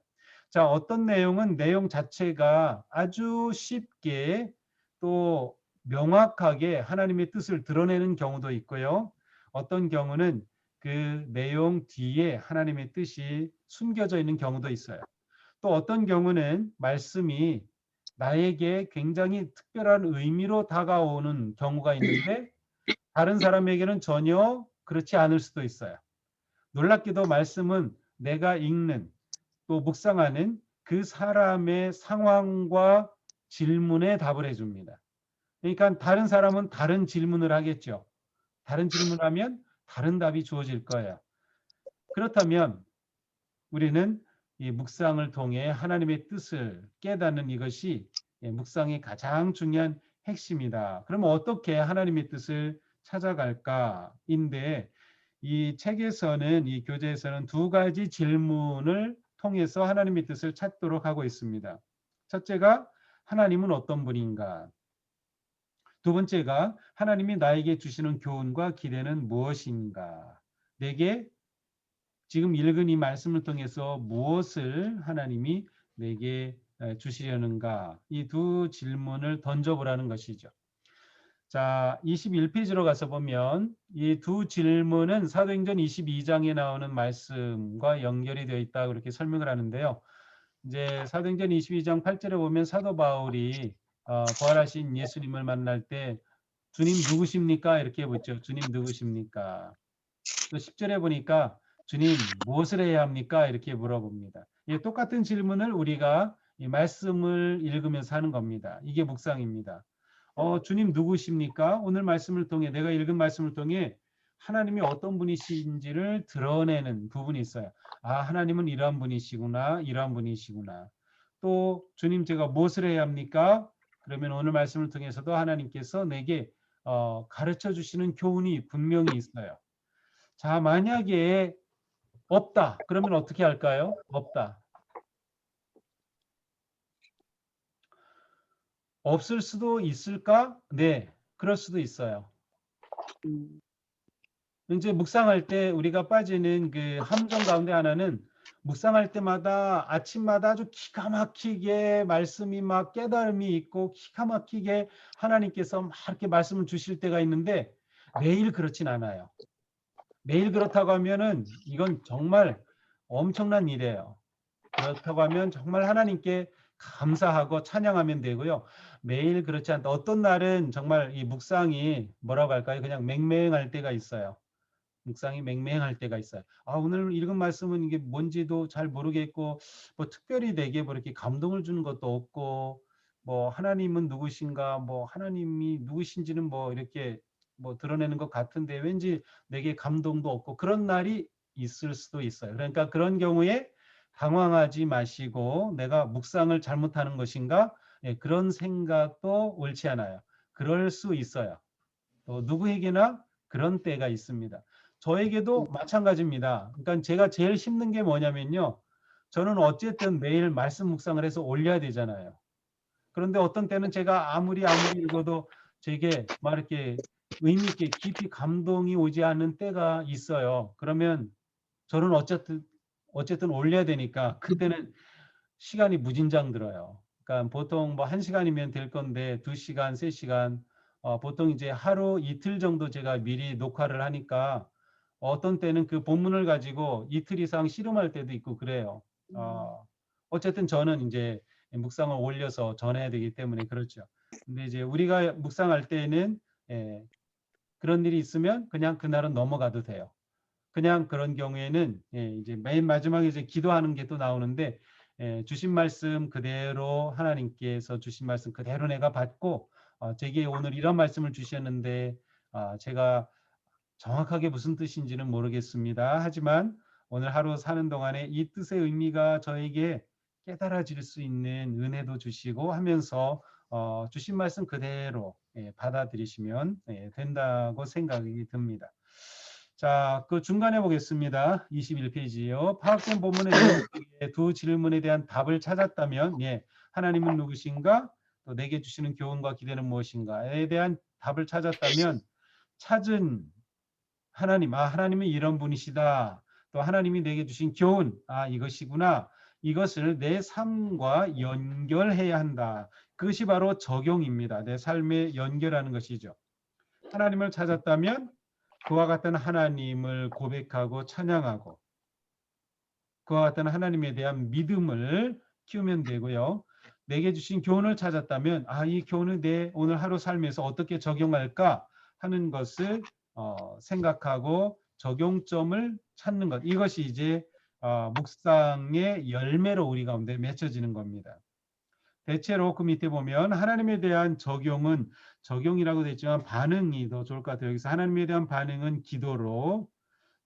자, 어떤 내용은 내용 자체가 아주 쉽게 또 명확하게 하나님의 뜻을 드러내는 경우도 있고요. 어떤 경우는 그 내용 뒤에 하나님의 뜻이 숨겨져 있는 경우도 있어요. 또 어떤 경우는 말씀이 나에게 굉장히 특별한 의미로 다가오는 경우가 있는데 다른 사람에게는 전혀 그렇지 않을 수도 있어요. 놀랍게도 말씀은 내가 읽는 또 묵상하는 그 사람의 상황과 질문에 답을 해줍니다. 그러니까 다른 사람은 다른 질문을 하겠죠. 다른 질문을 하면 다른 답이 주어질 거예요. 그렇다면 우리는 이 묵상을 통해 하나님의 뜻을 깨닫는 이것이 묵상의 가장 중요한 핵심이다. 그러면 어떻게 하나님의 뜻을 찾아갈까인데 이 책에서는 이 교재에서는 두 가지 질문을 통해서 하나님의 뜻을 찾도록 하고 있습니다. 첫째가 하나님은 어떤 분인가? 두 번째가 하나님이 나에게 주시는 교훈과 기대는 무엇인가? 내게 지금 읽은 이 말씀을 통해서 무엇을 하나님이 내게 주시려는가? 이 두 질문을 던져보라는 것이죠. 자, 21페이지로 가서 보면 이 두 질문은 사도행전 22장에 나오는 말씀과 연결이 되어 있다 그렇게 설명을 하는데요. 이제 사도행전 22장 8절에 보면 사도 바울이 부활하신 예수님을 만날 때 주님 누구십니까? 이렇게 묻죠. 주님 누구십니까? 또 10절에 보니까 주님 무엇을 해야 합니까? 이렇게 물어봅니다. 이 똑같은 질문을 우리가 이 말씀을 읽으면서 하는 겁니다. 이게 묵상입니다. 주님 누구십니까? 오늘 말씀을 통해 내가 읽은 말씀을 통해 하나님이 어떤 분이신지를 드러내는 부분이 있어요. 아, 하나님은 이러한 분이시구나. 이러한 분이시구나. 또 주님 제가 무엇을 해야 합니까? 그러면 오늘 말씀을 통해서도 하나님께서 내게 가르쳐 주시는 교훈이 분명히 있어요. 자, 만약에 없다. 그러면 어떻게 할까요? 없다. 없을 수도 있을까? 네, 그럴 수도 있어요. 이제 묵상할 때 우리가 빠지는 그 함정 가운데 하나는 묵상할 때마다 아침마다 아주 기가 막히게 말씀이 막 깨달음이 있고 기가 막히게 하나님께서 막 이렇게 말씀을 주실 때가 있는데 매일 그렇진 않아요. 매일 그렇다고 하면은 이건 정말 엄청난 일이에요. 그렇다고 하면 정말 하나님께 감사하고 찬양하면 되고요. 매일 그렇지 않다. 어떤 날은 정말 이 묵상이 뭐라고 할까요? 그냥 맹맹할 때가 있어요. 묵상이 맹맹할 때가 있어요. 아, 오늘 읽은 말씀은 이게 뭔지도 잘 모르겠고, 뭐 특별히 내게 뭐 이렇게 감동을 주는 것도 없고, 뭐 하나님은 누구신가, 뭐 하나님이 누구신지는 뭐 이렇게 뭐 드러내는 것 같은데 왠지 내게 감동도 없고 그런 날이 있을 수도 있어요. 그러니까 그런 경우에 당황하지 마시고 내가 묵상을 잘못하는 것인가? 예, 그런 생각도 옳지 않아요. 그럴 수 있어요. 또 누구에게나 그런 때가 있습니다. 저에게도 마찬가지입니다. 그러니까 제가 제일 힘든 게 뭐냐면요. 저는 어쨌든 매일 말씀 묵상을 해서 올려야 되잖아요. 그런데 어떤 때는 제가 아무리 읽어도 제게 막 이렇게 의미 있게 깊이 감동이 오지 않는 때가 있어요. 그러면 저는 어쨌든 올려야 되니까 그때는 시간이 무진장 들어요. 그러니까 보통 뭐 1시간이면 될 건데 2시간, 3시간 보통 이제 하루 이틀 정도 제가 미리 녹화를 하니까 어떤 때는 그 본문을 가지고 이틀 이상 씨름할 때도 있고 그래요. 어쨌든 저는 이제 묵상을 올려서 전해야 되기 때문에 그렇죠. 근데 이제 우리가 묵상할 때는 예, 그런 일이 있으면 그냥 그날은 넘어가도 돼요. 그냥 그런 경우에는 예, 이제 맨 마지막에 이제 기도하는 게 또 나오는데 예, 주신 말씀 그대로 하나님께서 주신 말씀 그대로 내가 받고 제게 오늘 이런 말씀을 주셨는데 제가 정확하게 무슨 뜻인지는 모르겠습니다. 하지만 오늘 하루 사는 동안에 이 뜻의 의미가 저에게 깨달아질 수 있는 은혜도 주시고 하면서 주신 말씀 그대로 받아들이시면 된다고 생각이 듭니다. 자, 그 중간에 보겠습니다. 21페이지요. 파악된 본문의 내용 속에 두 질문에 대한 답을 찾았다면, 하나님은 누구신가? 또 내게 주시는 교훈과 기대는 무엇인가에 대한 답을 찾았다면, 찾은 하나님, 하나님이 이런 분이시다. 또 하나님이 내게 주신 교훈, 이것이구나. 이것을 내 삶과 연결해야 한다. 그것이 바로 적용입니다. 내 삶에 연결하는 것이죠. 하나님을 찾았다면 그와 같은 하나님을 고백하고 찬양하고 그와 같은 하나님에 대한 믿음을 키우면 되고요. 내게 주신 교훈을 찾았다면 이 교훈을 내 오늘 하루 삶에서 어떻게 적용할까 하는 것을 생각하고 적용점을 찾는 것. 이것이 이제 묵상의 열매로 우리 가운데 맺혀지는 겁니다. 대체로 그 밑에 보면 하나님에 대한 적용은 적용이라고 되어 있지만 반응이 더 좋을 것 같아요. 여기서 하나님에 대한 반응은 기도로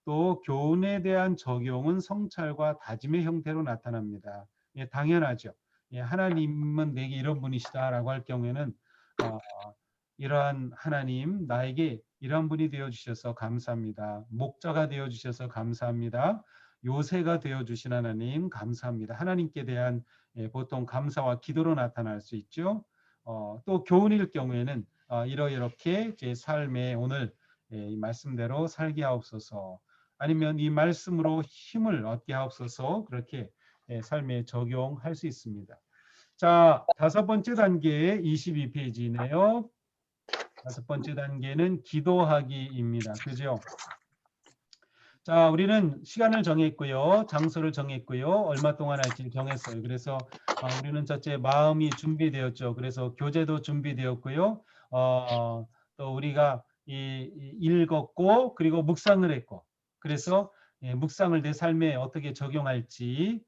또 교훈에 대한 적용은 성찰과 다짐의 형태로 나타납니다. 당연하죠. 하나님은 내게 이런 분이시다라고 할 경우에는 이러한 하나님 나에게 이런 분이 되어주셔서 감사합니다. 목자가 되어주셔서 감사합니다. 요새가 되어주신 하나님 감사합니다. 하나님께 대한 보통 감사와 기도로 나타날 수 있죠. 또 교훈일 경우에는 이렇게 제 삶에 오늘 이 말씀대로 살게 하옵소서. 아니면 이 말씀으로 힘을 얻게 하옵소서. 그렇게 삶에 적용할 수 있습니다. 자, 다섯 번째 단계 22페이지네요. 다섯 번째 단계는 기도하기입니다. 그죠? 자, 우리는 시간을 정했고요. 장소를 정했고요. 얼마 동안 할지 정했어요. 그래서 우리는 첫째 마음이 준비되었죠. 그래서 교재도 준비되었고요. 또 우리가 읽었고 그리고 묵상을 했고 그래서 묵상을 내 삶에 어떻게 적용할지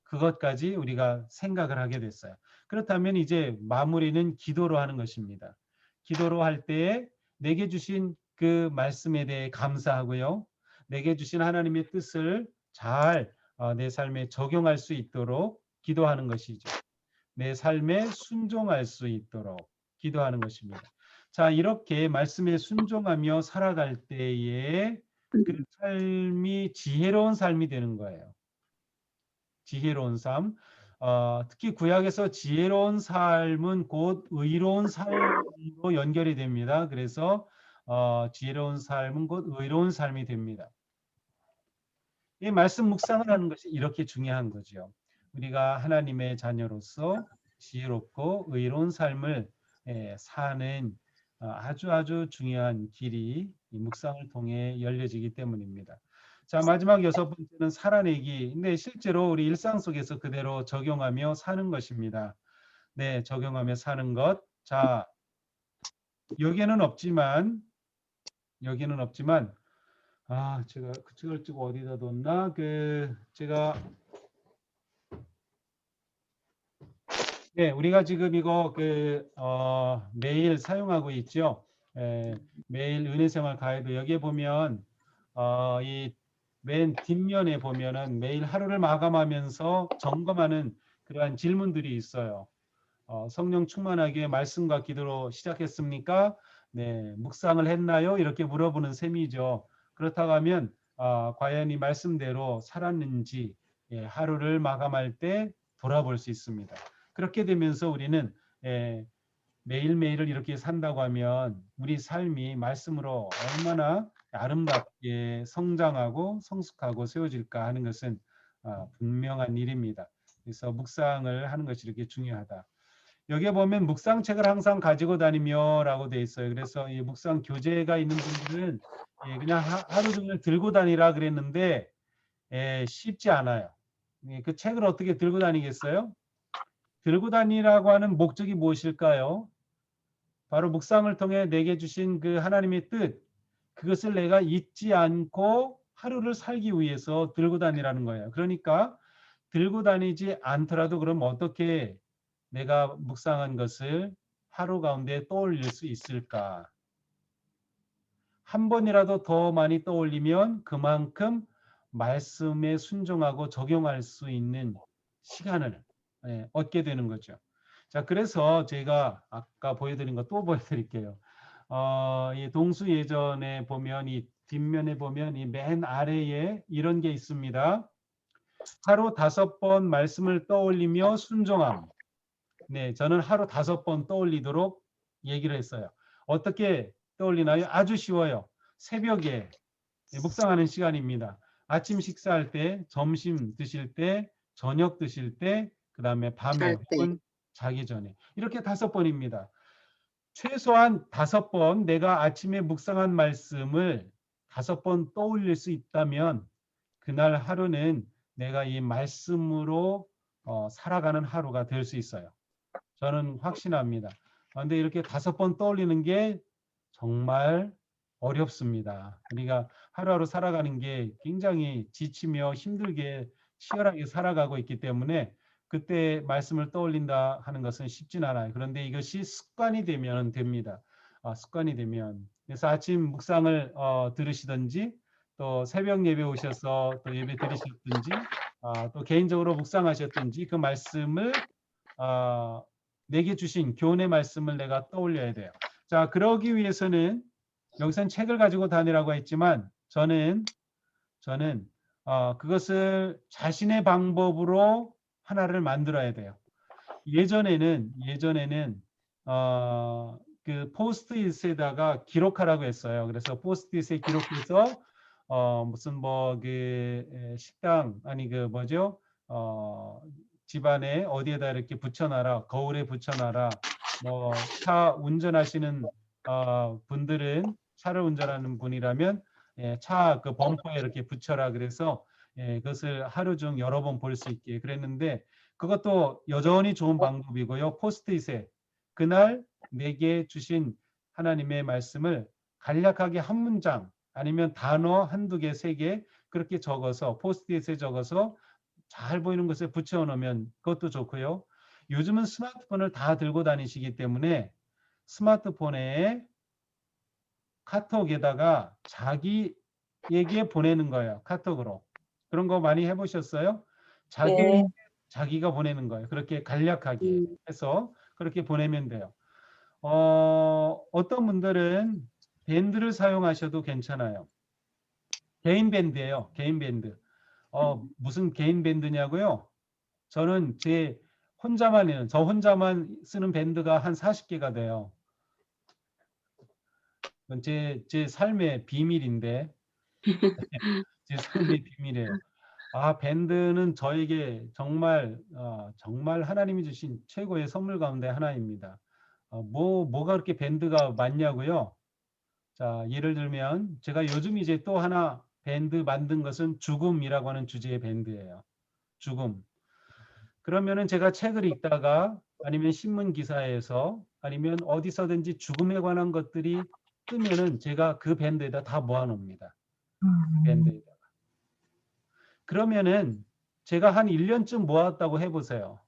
그것까지 우리가 생각을 하게 됐어요. 그렇다면 이제 마무리는 기도로 하는 것입니다. 기도로 할 때 내게 주신 그 말씀에 대해 감사하고요. 내게 주신 하나님의 뜻을 잘 내 삶에 적용할 수 있도록 기도하는 것이죠. 내 삶에 순종할 수 있도록 기도하는 것입니다. 자, 이렇게 말씀에 순종하며 살아갈 때에 그 삶이 지혜로운 삶이 되는 거예요. 지혜로운 삶. 특히 구약에서 지혜로운 삶은 곧 의로운 삶으로 연결이 됩니다. 그래서 지혜로운 삶은 곧 의로운 삶이 됩니다. 이 말씀 묵상을 하는 것이 이렇게 중요한 거죠. 우리가 하나님의 자녀로서 지혜롭고 의로운 삶을 사는 아주 중요한 길이 이 묵상을 통해 열려지기 때문입니다. 자, 마지막 여섯 번째는 살아내기. 근데 실제로 우리 일상 속에서 그대로 적용하며 사는 것입니다. 네, 적용하며 사는 것. 자, 여기에는 없지만 제가 그 책을 찍고 어디다 뒀나? 제가 우리가 지금 이거 매일 사용하고 있죠. 매일 은혜생활 가이드 여기에 보면 이 맨 뒷면에 보면은 매일 하루를 마감하면서 점검하는 그러한 질문들이 있어요. 성령 충만하게 위해 말씀과 기도로 시작했습니까? 네, 묵상을 했나요? 이렇게 물어보는 셈이죠. 그렇다고 하면 과연 이 말씀대로 살았는지 하루를 마감할 때 돌아볼 수 있습니다. 그렇게 되면서 우리는 매일매일을 이렇게 산다고 하면 우리 삶이 말씀으로 얼마나 아름답게 성장하고 성숙하고 세워질까 하는 것은 분명한 일입니다. 그래서 묵상을 하는 것이 이렇게 중요하다. 여기에 보면 묵상책을 항상 가지고 다니며라고 돼 있어요. 그래서 이 묵상 교재가 있는 분들은 그냥 하루 종일 들고 다니라 그랬는데 쉽지 않아요. 그 책을 어떻게 들고 다니겠어요? 들고 다니라고 하는 목적이 무엇일까요? 바로 묵상을 통해 내게 주신 그 하나님의 뜻, 그것을 내가 잊지 않고 하루를 살기 위해서 들고 다니라는 거예요. 그러니까 들고 다니지 않더라도 그럼 어떻게 내가 묵상한 것을 하루 가운데 떠올릴 수 있을까? 한 번이라도 더 많이 떠올리면 그만큼 말씀에 순종하고 적용할 수 있는 시간을 얻게 되는 거죠. 자, 그래서 제가 아까 보여드린 거 또 보여드릴게요. 이 동수 예전에 보면 이 뒷면에 보면 이 맨 아래에 이런 게 있습니다. 하루 5번 말씀을 떠올리며 순종함. 네, 저는 하루 5번 떠올리도록 얘기를 했어요. 어떻게 떠올리나요? 아주 쉬워요. 새벽에 묵상하는 시간입니다. 아침 식사할 때, 점심 드실 때, 저녁 드실 때, 그 다음에 밤에 혹은 자기 전에 이렇게 5번입니다. 최소한 5번 내가 아침에 묵상한 말씀을 5번 떠올릴 수 있다면 그날 하루는 내가 이 말씀으로 살아가는 하루가 될 수 있어요. 저는 확신합니다. 그런데 이렇게 5번 떠올리는 게 정말 어렵습니다. 우리가 하루하루 살아가는 게 굉장히 지치며 힘들게 치열하게 살아가고 있기 때문에 그때 말씀을 떠올린다 하는 것은 쉽진 않아요. 그런데 이것이 습관이 되면 됩니다. 습관이 되면. 그래서 아침 묵상을 들으시든지 또 새벽 예배 오셔서 또 예배 드리셨든지 또 개인적으로 묵상하셨든지 그 말씀을 내게 주신 교훈의 말씀을 내가 떠올려야 돼요. 자, 그러기 위해서는 여기서는 책을 가지고 다니라고 했지만 저는 그것을 자신의 방법으로 하나를 만들어야 돼요. 예전에는 그 포스트잇에다가 기록하라고 했어요. 그래서 포스트잇에 기록해서 무슨 뭐 그 식당 아니 그 뭐죠? 집안에 어디에다 이렇게 붙여놔라, 거울에 붙여놔라. 뭐 차 운전하시는 분들은 차를 운전하는 분이라면 차 그 범퍼에 이렇게 붙여라 그래서 그것을 하루 중 여러 번 볼 수 있게 그랬는데 그것도 여전히 좋은 방법이고요. 포스트잇에 그날 내게 주신 하나님의 말씀을 간략하게 한 문장 아니면 단어 한두 개, 세 개 그렇게 적어서 포스트잇에 적어서 잘 보이는 곳에 붙여 놓으면 그것도 좋고요. 요즘은 스마트폰을 다 들고 다니시기 때문에 스마트폰에 카톡에다가 자기에게 보내는 거예요. 카톡으로. 그런 거 많이 해보셨어요? 자기가 보내는 거예요. 그렇게 간략하게 해서 그렇게 보내면 돼요. 어떤 분들은 밴드를 사용하셔도 괜찮아요. 개인 밴드예요. 개인 밴드. 무슨 개인 밴드냐고요? 저는 저 혼자만 쓰는 밴드가 한 40개가 돼요. 제 삶의 비밀인데, 제 삶의 비밀이에요. 밴드는 저에게 정말 하나님이 주신 최고의 선물 가운데 하나입니다. 뭐가 그렇게 밴드가 많냐고요? 자, 예를 들면 제가 요즘 이제 또 하나 밴드 만든 것은 죽음이라고 하는 주제의 밴드예요. 죽음. 그러면은 제가 책을 읽다가 아니면 신문 기사에서 아니면 어디서든지 죽음에 관한 것들이 뜨면은 제가 그 밴드에다 다 모아놓습니다. 밴드에다. 그러면은 제가 한 1년쯤 모았다고 해보세요.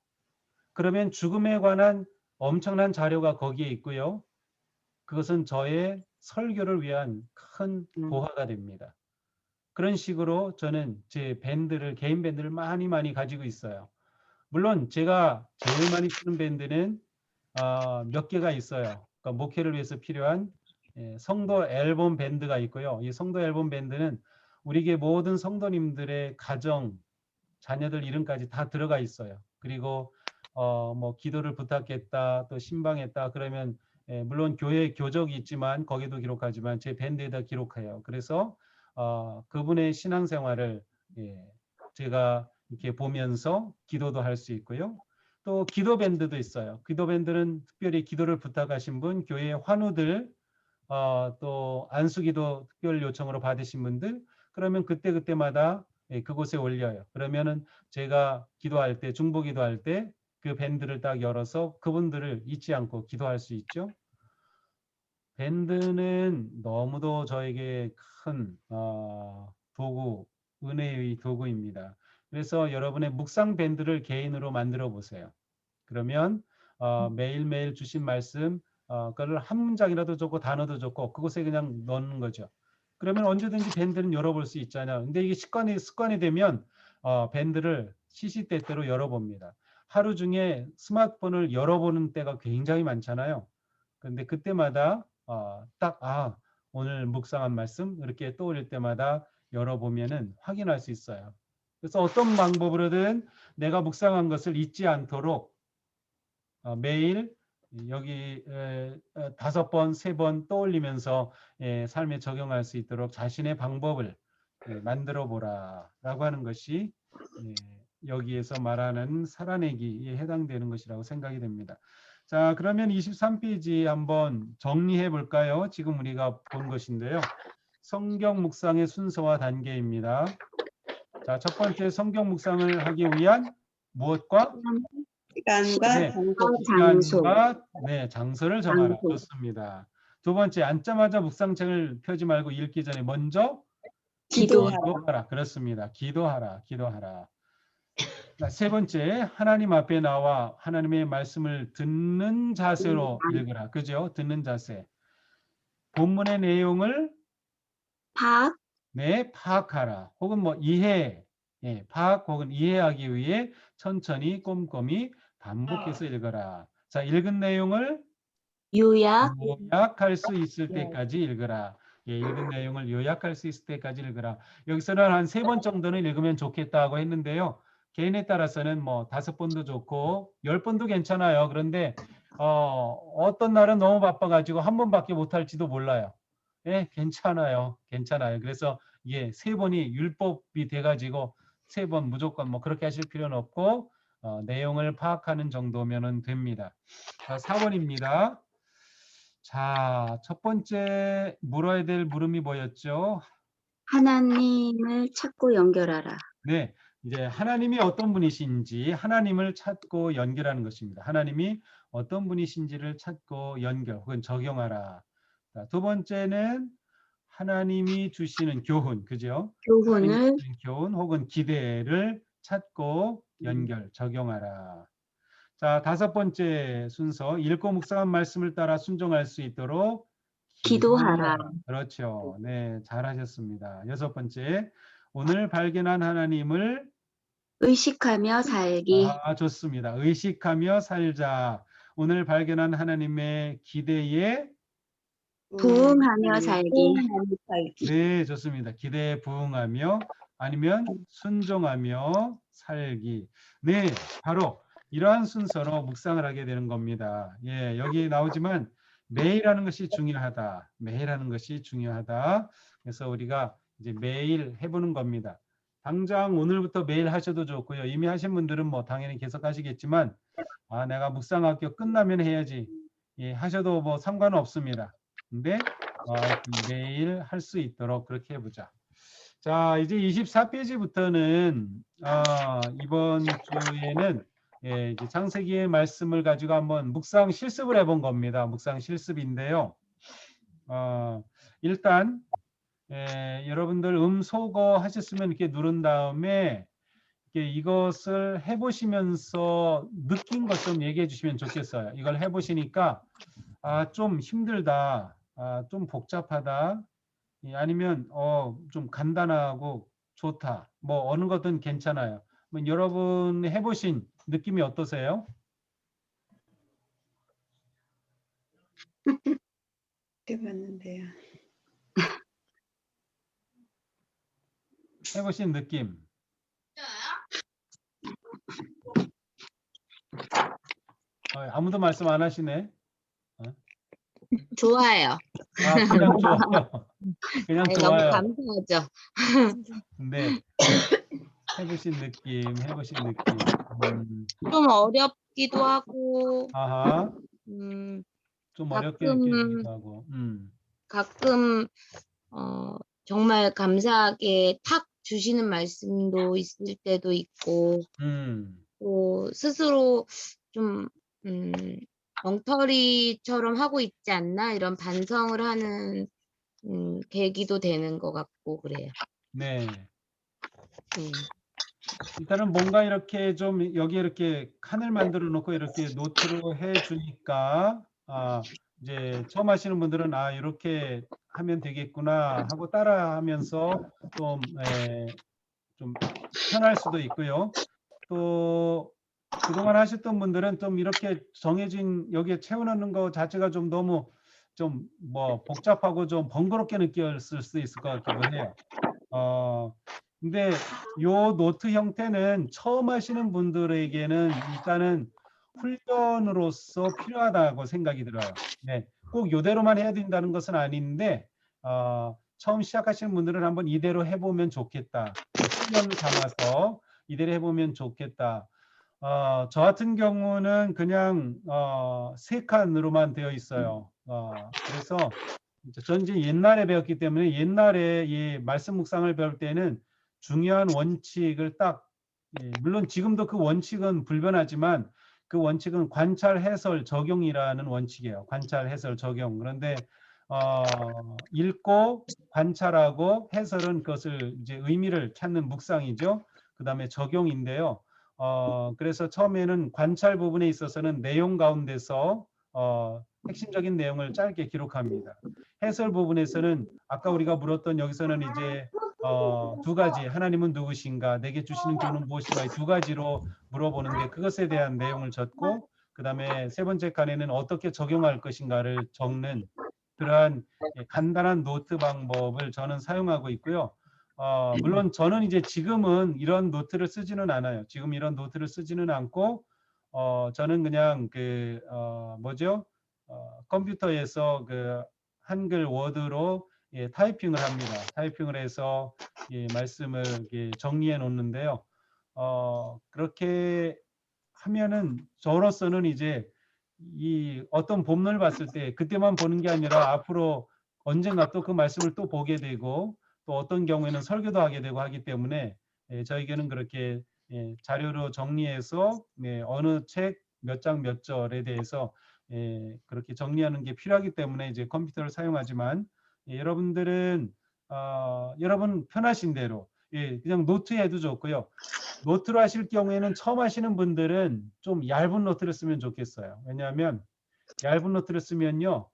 그러면 죽음에 관한 엄청난 자료가 거기에 있고요. 그것은 저의 설교를 위한 큰 보화가 됩니다. 그런 식으로 저는 제 개인 밴드를 많이 가지고 있어요. 물론 제가 제일 많이 쓰는 밴드는 몇 개가 있어요. 그러니까 목회를 위해서 필요한 성도 앨범 밴드가 있고요. 이 성도 앨범 밴드는 우리 교회 모든 성도님들의 가정, 자녀들 이름까지 다 들어가 있어요. 그리고 뭐 기도를 부탁했다, 또 신방했다 그러면 물론 교회 교적이 있지만 거기도 기록하지만 제 밴드에다 기록해요. 그래서 그분의 신앙생활을 제가 이렇게 보면서 기도도 할 수 있고요. 또 기도 밴드도 있어요. 기도 밴드는 특별히 기도를 부탁하신 분, 교회 환우들, 또 안수기도 특별 요청으로 받으신 분들, 그러면 그때마다 그곳에 올려요. 그러면은 제가 기도할 때, 중보기도할 때 그 밴드를 딱 열어서 그분들을 잊지 않고 기도할 수 있죠. 밴드는 너무도 저에게 큰 은혜의 도구입니다. 그래서 여러분의 묵상 밴드를 개인으로 만들어 보세요. 그러면 매일매일 주신 말씀 그걸 한 문장이라도 좋고 단어도 좋고 그곳에 그냥 넣는 거죠. 그러면 언제든지 밴드는 열어볼 수 있잖아요. 근데 이게 습관이 되면 밴드를 시시때때로 열어봅니다. 하루 중에 스마트폰을 열어보는 때가 굉장히 많잖아요. 그런데 그때마다 오늘 묵상한 말씀 이렇게 떠올릴 때마다 열어보면은 확인할 수 있어요. 그래서 어떤 방법으로든 내가 묵상한 것을 잊지 않도록 매일 여기 5번, 3번 떠올리면서 삶에 적용할 수 있도록 자신의 방법을 만들어 보라라고 하는 것이 여기에서 말하는 살아내기에 해당되는 것이라고 생각이 됩니다. 자, 그러면 23페이지 한번 정리해 볼까요? 지금 우리가 본 것인데요. 성경 묵상의 순서와 단계입니다. 자, 첫 번째 성경 묵상을 하기 위한 무엇과? 시간과 장소. 시간과 장소를 정하라. 장소. 좋습니다. 두 번째, 앉자마자 묵상책을 펴지 말고 읽기 전에 먼저 기도하라. 그렇습니다. 기도하라. 자, 세 번째, 하나님 앞에 나와 하나님의 말씀을 듣는 자세로 읽으라. 그죠? 듣는 자세. 본문의 내용을 파악하라. 혹은 뭐 파악 혹은 이해하기 위해 천천히 꼼꼼히 반복해서 읽어라. 자, 읽은 내용을 요약할 수 있을 때까지 읽어라. 읽은 내용을 요약할 수 있을 때까지 읽어라. 여기서는 한 3번 정도는 읽으면 좋겠다고 했는데요. 개인에 따라서는 뭐 5번도 좋고 10번도 괜찮아요. 그런데 어떤 날은 너무 바빠가지고 1번밖에 못할지도 몰라요. 괜찮아요. 그래서 3번이 율법이 돼가지고 3번 무조건 뭐 그렇게 하실 필요는 없고 내용을 파악하는 정도면 됩니다. 자, 4번입니다. 자, 첫 번째 물어야 될 물음이 뭐였죠? 하나님을 찾고 연결하라. 네, 이제 하나님이 어떤 분이신지 하나님을 찾고 연결하는 것입니다. 하나님이 어떤 분이신지를 찾고 연결 혹은 적용하라. 자, 두 번째는 하나님이 주시는 교훈, 그죠? 교훈을 교훈 혹은 기대를 찾고 연결, 적용하라. 자, 5번째 순서, 읽고 묵상한 말씀을 따라 순종할 수 있도록 기도하라. 그렇죠. 네, 잘하셨습니다. 6번째, 오늘 발견한 하나님을 의식하며 살기. 좋습니다. 의식하며 살자. 오늘 발견한 하나님의 기대에 부응하며 살기. 네, 좋습니다. 기대에 부응하며 아니면 순종하며 살기. 네, 바로 이러한 순서로 묵상을 하게 되는 겁니다. 여기 나오지만 매일 하는 것이 중요하다. 매일 하는 것이 중요하다. 그래서 우리가 이제 매일 해보는 겁니다. 당장 오늘부터 매일 하셔도 좋고요. 이미 하신 분들은 뭐 당연히 계속 하시겠지만 내가 묵상학교 끝나면 해야지. 하셔도 뭐 상관은 없습니다. 근데 매일 할 수 있도록 그렇게 해보자. 자, 이제 24페이지부터는 이번 주에는 이제 창세기의 말씀을 가지고 한번 묵상 실습을 해본 겁니다. 묵상 실습인데요. 일단 여러분들 음소거 하셨으면 이렇게 누른 다음에 이것을 해보시면서 느낀 것 좀 얘기해 주시면 좋겠어요. 이걸 해보시니까 좀 힘들다, 좀 복잡하다, 아니면 좀 간단하고 좋다, 뭐 어느 것든 괜찮아요. 여러분 해보신 느낌이 어떠세요? 해봤는데요. 해보신 느낌. 아무도 말씀 안 하시네. 좋아요. 그냥 좋아요. 그냥 너무 좋아요. 감사하죠. 네. 해보신 느낌. 좀 어렵기도 하고, 아하. 좀 어렵게 느끼기도 하고. 가끔 정말 감사하게 탁 주시는 말씀도 있을 때도 있고, 또 스스로 좀 엉터리처럼 하고 있지 않나 이런 반성을 하는 계기도 되는 것 같고 그래요. 네. 일단은 뭔가 이렇게 좀 여기 이렇게 칸을 만들어 놓고 이렇게 노트로 해 주니까 이제 처음 하시는 분들은 이렇게 하면 되겠구나 하고 따라 하면서 좀 편할 수도 있고요. 또 그동안 하셨던 분들은 좀 이렇게 정해진 여기에 채워넣는 거 자체가 좀 너무 좀 뭐 복잡하고 좀 번거롭게 느꼈을 수 있을 것 같기도 해요. 근데 요 노트 형태는 처음 하시는 분들에게는 일단은 훈련으로서 필요하다고 생각이 들어요. 네. 꼭 요대로만 해야 된다는 것은 아닌데 처음 시작하시는 분들은 한번 이대로 해 보면 좋겠다. 훈련을 삼아서 이대로 해 보면 좋겠다. 저 같은 경우는 그냥 3칸으로만 되어 있어요. 그래서 저는 이제 옛날에 배웠기 때문에 옛날에 이 말씀 묵상을 배울 때는 중요한 원칙을 딱 물론 지금도 그 원칙은 불변하지만 그 원칙은 관찰, 해설, 적용이라는 원칙이에요. 관찰, 해설, 적용. 그런데 읽고 관찰하고 해설은 그것을 이제 의미를 찾는 묵상이죠. 그다음에 적용인데요. 그래서 처음에는 관찰 부분에 있어서는 내용 가운데서 핵심적인 내용을 짧게 기록합니다. 해설 부분에서는 아까 우리가 물었던 여기서는 이제 두 가지 하나님은 누구신가 내게 주시는 교훈은 무엇인가 이 두 가지로 물어보는데 그것에 대한 내용을 적고 그다음에 세 번째 칸에는 어떻게 적용할 것인가를 적는 그러한 간단한 노트 방법을 저는 사용하고 있고요. 물론 저는 이제 지금은 이런 노트를 쓰지는 않아요. 지금 이런 노트를 쓰지는 않고 저는 그냥 그 뭐죠? 컴퓨터에서 그 한글 워드로 타이핑을 합니다. 타이핑을 해서 말씀을 정리해 놓는데요. 그렇게 하면은 저로서는 이제 이 어떤 본문을 봤을 때 그때만 보는 게 아니라 앞으로 언젠가 또 그 말씀을 또 보게 되고 또 어떤 경우에는 설교도 하게 되고 하기 때문에 저에게는 그렇게 자료로 정리해서 어느 책 몇 장 몇 절에 대해서 그렇게 정리하는 게 필요하기 때문에 이제 컴퓨터를 사용하지만 여러분들은 여러분 편하신 대로 그냥 노트해도 좋고요. 노트로 하실 경우에는 처음 하시는 분들은 좀 얇은 노트를 쓰면 좋겠어요. 왜냐하면 얇은 노트를 쓰면요.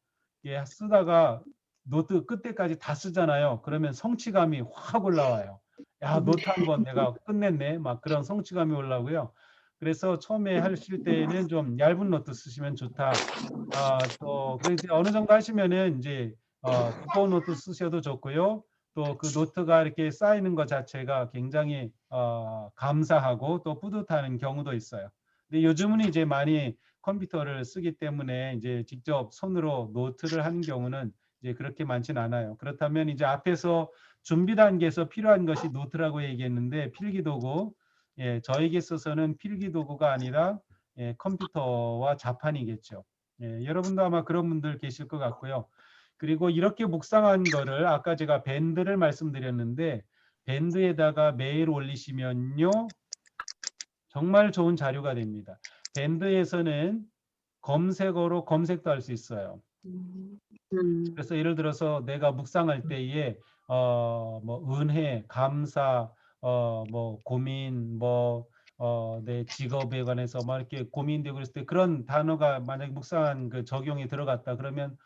쓰다가 노트 끝에까지 다 쓰잖아요. 그러면 성취감이 확 올라와요. 야, 노트 한 번 내가 끝냈네. 막 그런 성취감이 올라오고요. 그래서 처음에 하실 때는 좀 얇은 노트 쓰시면 좋다. 또 그래서 어느 정도 하시면은 이제 두꺼운 노트 쓰셔도 좋고요. 또 그 노트가 이렇게 쌓이는 것 자체가 굉장히 감사하고 또 뿌듯한 경우도 있어요. 근데 요즘은 이제 많이 컴퓨터를 쓰기 때문에 이제 직접 손으로 노트를 하는 경우는 이제 그렇게 많지는 않아요. 그렇다면 이제 앞에서 준비 단계에서 필요한 것이 노트라고 얘기했는데 필기도구, 저에게 있어서는 필기도구가 아니라 컴퓨터와 자판이겠죠. 여러분도 아마 그런 분들 계실 것 같고요. 그리고 이렇게 묵상한 거를 아까 제가 밴드를 말씀드렸는데 밴드에다가 매일 올리시면요. 정말 좋은 자료가 됩니다. 밴드에서는 검색어로 검색도 할 수 있어요. 그래서 예를 들어서 내가 묵상할 때에 뭐 은혜, 감사, 뭐 고민, 뭐 내 직업에 관해서 막 이렇게 고민되고 그랬을 때 그런 단어가 만약에 묵상한 그 적용이 들어갔다 그러면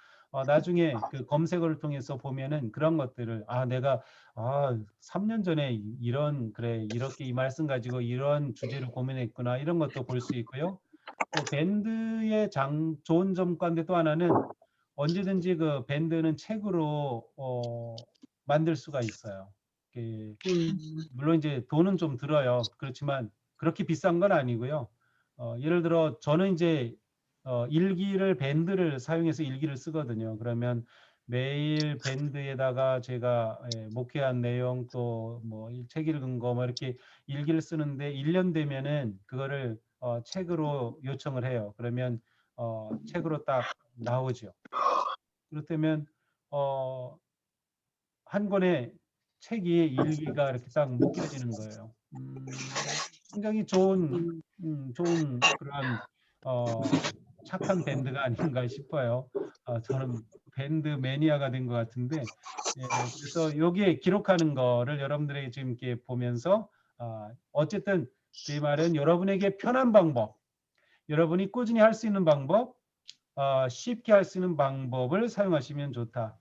나중에 그 검색어를 통해서 보면은 그런 것들을 내가 3년 전에 이런 그래 이렇게 이 말씀 가지고 이런 주제를 고민했구나 이런 것도 볼 수 있고요. 또 밴드의 좋은 점 가운데 또 하나는 언제든지 그 밴드는 책으로 만들 수가 있어요. 물론 이제 돈은 좀 들어요. 그렇지만 그렇게 비싼 건 아니고요. 예를 들어 저는 이제 일기를 밴드를 사용해서 일기를 쓰거든요. 그러면 매일 밴드에다가 제가 목회한 내용 또 뭐 책 읽은 거 뭐 이렇게 일기를 쓰는데 1년 되면은 그거를 책으로 요청을 해요. 그러면 책으로 딱 나오죠. 그렇다면 한 권의 책이 일기가 이렇게 딱 묶여지는 거예요. 굉장히 좋은 그런 착한 밴드가 아닌가 싶어요. 저는 밴드 매니아가 된 것 같은데, 그래서 여기에 기록하는 거를 여러분들에게 지금 이렇게 보면서 어쨌든 제 말은 여러분에게 편한 방법, 여러분이 꾸준히 할 수 있는 방법, 쉽게 할 수 있는 방법을 사용하시면 좋다.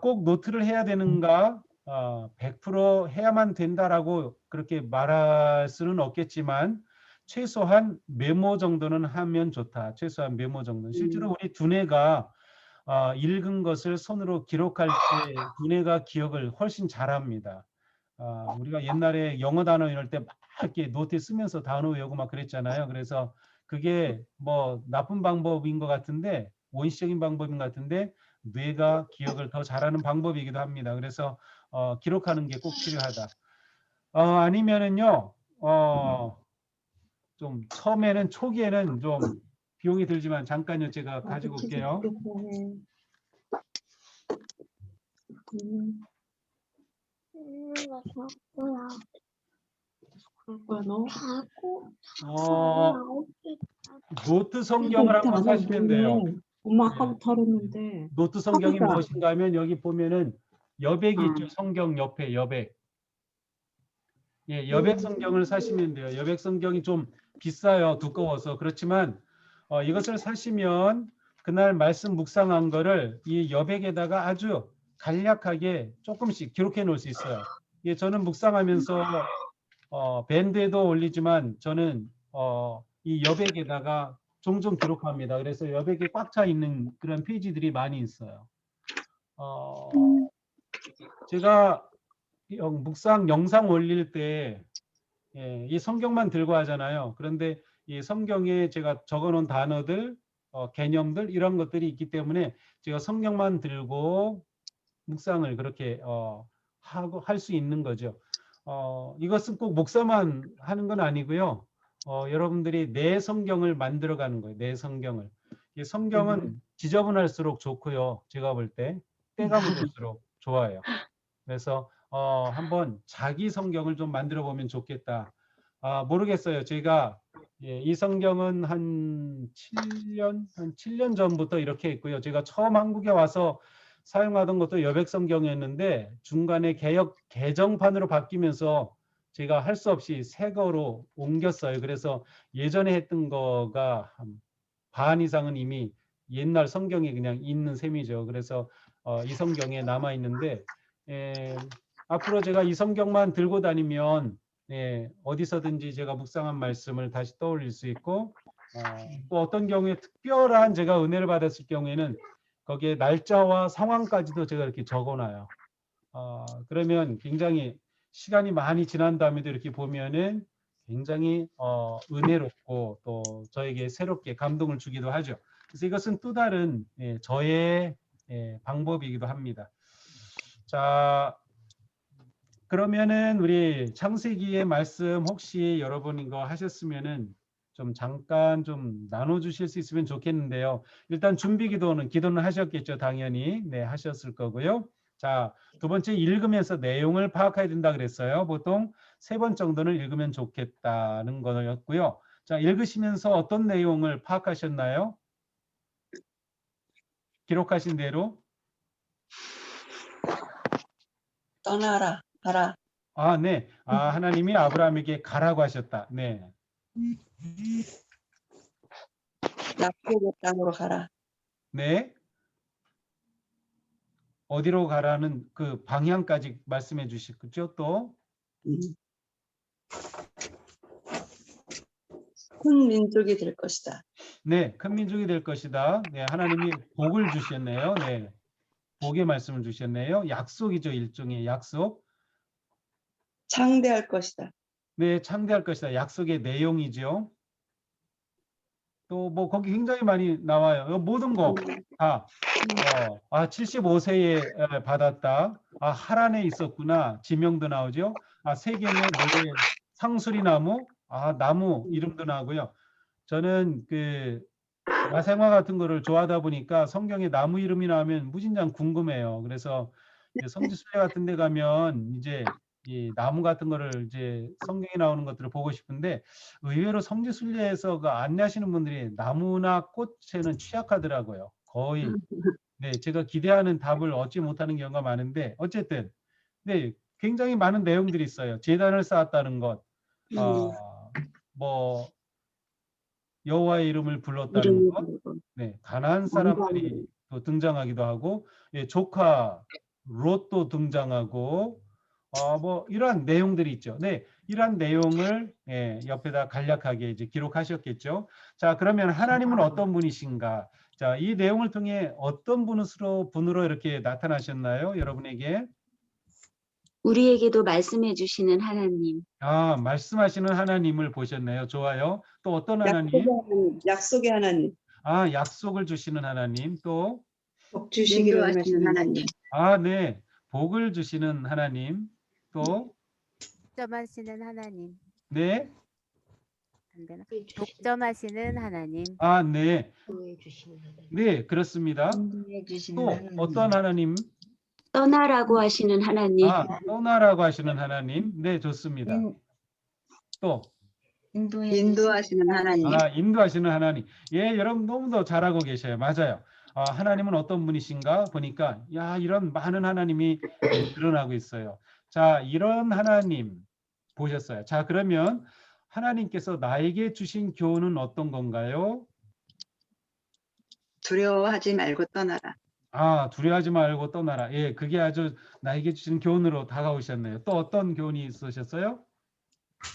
꼭 노트를 해야 되는가? 100% 해야만 된다라고 그렇게 말할 수는 없겠지만 최소한 메모 정도는 하면 좋다. 최소한 메모 정도는. 실제로 우리 두뇌가 읽은 것을 손으로 기록할 때 두뇌가 기억을 훨씬 잘합니다. 우리가 옛날에 영어 단어 이럴 때 막 이렇게 노트에 쓰면서 단어 외우고 막 그랬잖아요. 그래서 그게 뭐 나쁜 방법인 것 같은데 원시적인 방법인 것 같은데 뇌가 기억을 더 잘하는 방법이기도 합니다. 그래서 기록하는 게 꼭 필요하다. 아니면은요, 좀 처음에는 초기에는 좀 비용이 들지만 잠깐요, 제가 가지고 올게요. 노트 성경을 한번 사시면 돼요. 엄마 예. 아까부터 하랬는데. 노트 성경이 하고자. 무엇인가 하면 여기 보면은 여백이 있죠. 성경 옆에 여백. 예, 여백 성경을 사시면 돼요. 여백 성경이 좀 비싸요. 두꺼워서. 그렇지만 이것을 사시면 그날 말씀 묵상한 거를 이 여백에다가 아주 간략하게 조금씩 기록해 놓을 수 있어요. 예, 저는 묵상하면서 밴드에도 올리지만 저는 이 여백에다가 종종 기록합니다. 그래서 여백에 꽉 차 있는 그런 페이지들이 많이 있어요. 제가 묵상 영상 올릴 때 이 성경만 들고 하잖아요. 그런데 이 성경에 제가 적어놓은 단어들, 개념들 이런 것들이 있기 때문에 제가 성경만 들고 묵상을 그렇게 하고 할 수 있는 거죠. 이것은 꼭 목사만 하는 건 아니고요. 여러분들이 내 성경을 만들어가는 거예요. 내 성경을. 이 성경은 지저분할수록 좋고요. 제가 볼 때 때가 묻을수록 좋아요. 그래서 한번 자기 성경을 좀 만들어 보면 좋겠다. 모르겠어요. 제가 이 성경은 한 7년 전부터 이렇게 있고요. 제가 처음 한국에 와서 사용하던 것도 여백 성경이었는데 중간에 개정판으로 바뀌면서 제가 할 수 없이 새 거로 옮겼어요. 그래서 예전에 했던 거가 한 반 이상은 이미 옛날 성경에 그냥 있는 셈이죠. 그래서 이 성경에 남아 있는데 앞으로 제가 이 성경만 들고 다니면 어디서든지 제가 묵상한 말씀을 다시 떠올릴 수 있고 또 어떤 경우에 특별한 제가 은혜를 받았을 경우에는 거기에 날짜와 상황까지도 제가 이렇게 적어놔요. 그러면 굉장히 시간이 많이 지난 다음에도 이렇게 보면은 굉장히 은혜롭고 또 저에게 새롭게 감동을 주기도 하죠. 그래서 이것은 또 다른 저의 방법이기도 합니다. 자, 그러면은 우리 창세기의 말씀 혹시 여러분 이거 하셨으면은 좀 잠깐 좀 나눠주실 수 있으면 좋겠는데요. 일단 준비 기도는 하셨겠죠, 당연히. 네, 하셨을 거고요. 자, 두 번째 읽으면서 내용을 파악해야 된다 그랬어요. 보통 3번 정도는 읽으면 좋겠다는 거였고요. 자, 읽으시면서 어떤 내용을 파악하셨나요? 기록하신 대로? 떠나라, 가라. 네. 하나님이 아브라함에게 가라고 하셨다. 네. 약속의 땅으로 가라. 네. 어디로 가라는 그 방향까지 말씀해 주시겠죠? 또 큰 민족이 될 것이다. 네, 큰 민족이 될 것이다. 네, 하나님이 복을 주셨네요. 네, 복의 말씀을 주셨네요. 약속이죠, 일종의 약속. 창대할 것이다. 네, 창대할 것이다. 약속의 내용이죠. 또 뭐 거기 굉장히 많이 나와요. 모든 거 다 75세에 받았다. 하란에 있었구나. 지명도 나오죠. 세겜의 모래 상수리 나무. 나무 이름도 나오고요. 저는 그 야생화 같은 거를 좋아하다 보니까 성경에 나무 이름이 나오면 무진장 궁금해요. 그래서 성지순례 같은 데 가면 이제 이 나무 같은 거를 이제 성경에 나오는 것들을 보고 싶은데 의외로 성지순례에서 그 안내하시는 분들이 나무나 꽃에는 취약하더라고요. 거의. 네, 제가 기대하는 답을 얻지 못하는 경우가 많은데 어쨌든 네, 굉장히 많은 내용들이 있어요. 제단을 쌓았다는 것, 뭐 여호와의 이름을 불렀다는 이름을 것, 부르고 네, 가나안 사람들이 또 등장하기도 하고, 조카 로또 등장하고 뭐 이러한 내용들이 있죠. 네, 이러한 내용을 옆에다 간략하게 이제 기록하셨겠죠. 자, 그러면 하나님은 어떤 분이신가? 자, 이 내용을 통해 어떤 분으로 이렇게 나타나셨나요? 여러분에게? 우리에게도 말씀해 주시는 하나님. 아, 말씀하시는 하나님을 보셨네요. 좋아요. 또 어떤 하나님? 약속의 하나님, 아, 약속을 주시는 하나님. 또 복 주시기를 인도하시는 원하시는 하나님. 아, 네. 복을 주시는 하나님. 또 독점하시는 하나님. 네. 안 되나? 독점하시는 하나님. 아, 네. 인도해 주시는 하나님. 네, 그렇습니다. 인도해 주시는 또 하나님. 어떤 하나님? 떠나라고 하시는 하나님. 아, 떠나라고 하시는 하나님. 네, 좋습니다. 또 인도하시는 하나님. 아, 인도하시는 하나님. 예, 여러분 너무도 잘하고 계셔요. 맞아요. 하나님은 어떤 분이신가 보니까 야, 이런 많은 하나님이 드러나고 있어요. 자, 이런 하나님 보셨어요. 자, 그러면 하나님께서 나에게 주신 교훈은 어떤 건가요? 두려워하지 말고 떠나라. 아, 두려워하지 말고 떠나라. 예, 그게 아주 나에게 주신 교훈으로 다가오셨네요. 또 어떤 교훈이 있으셨어요?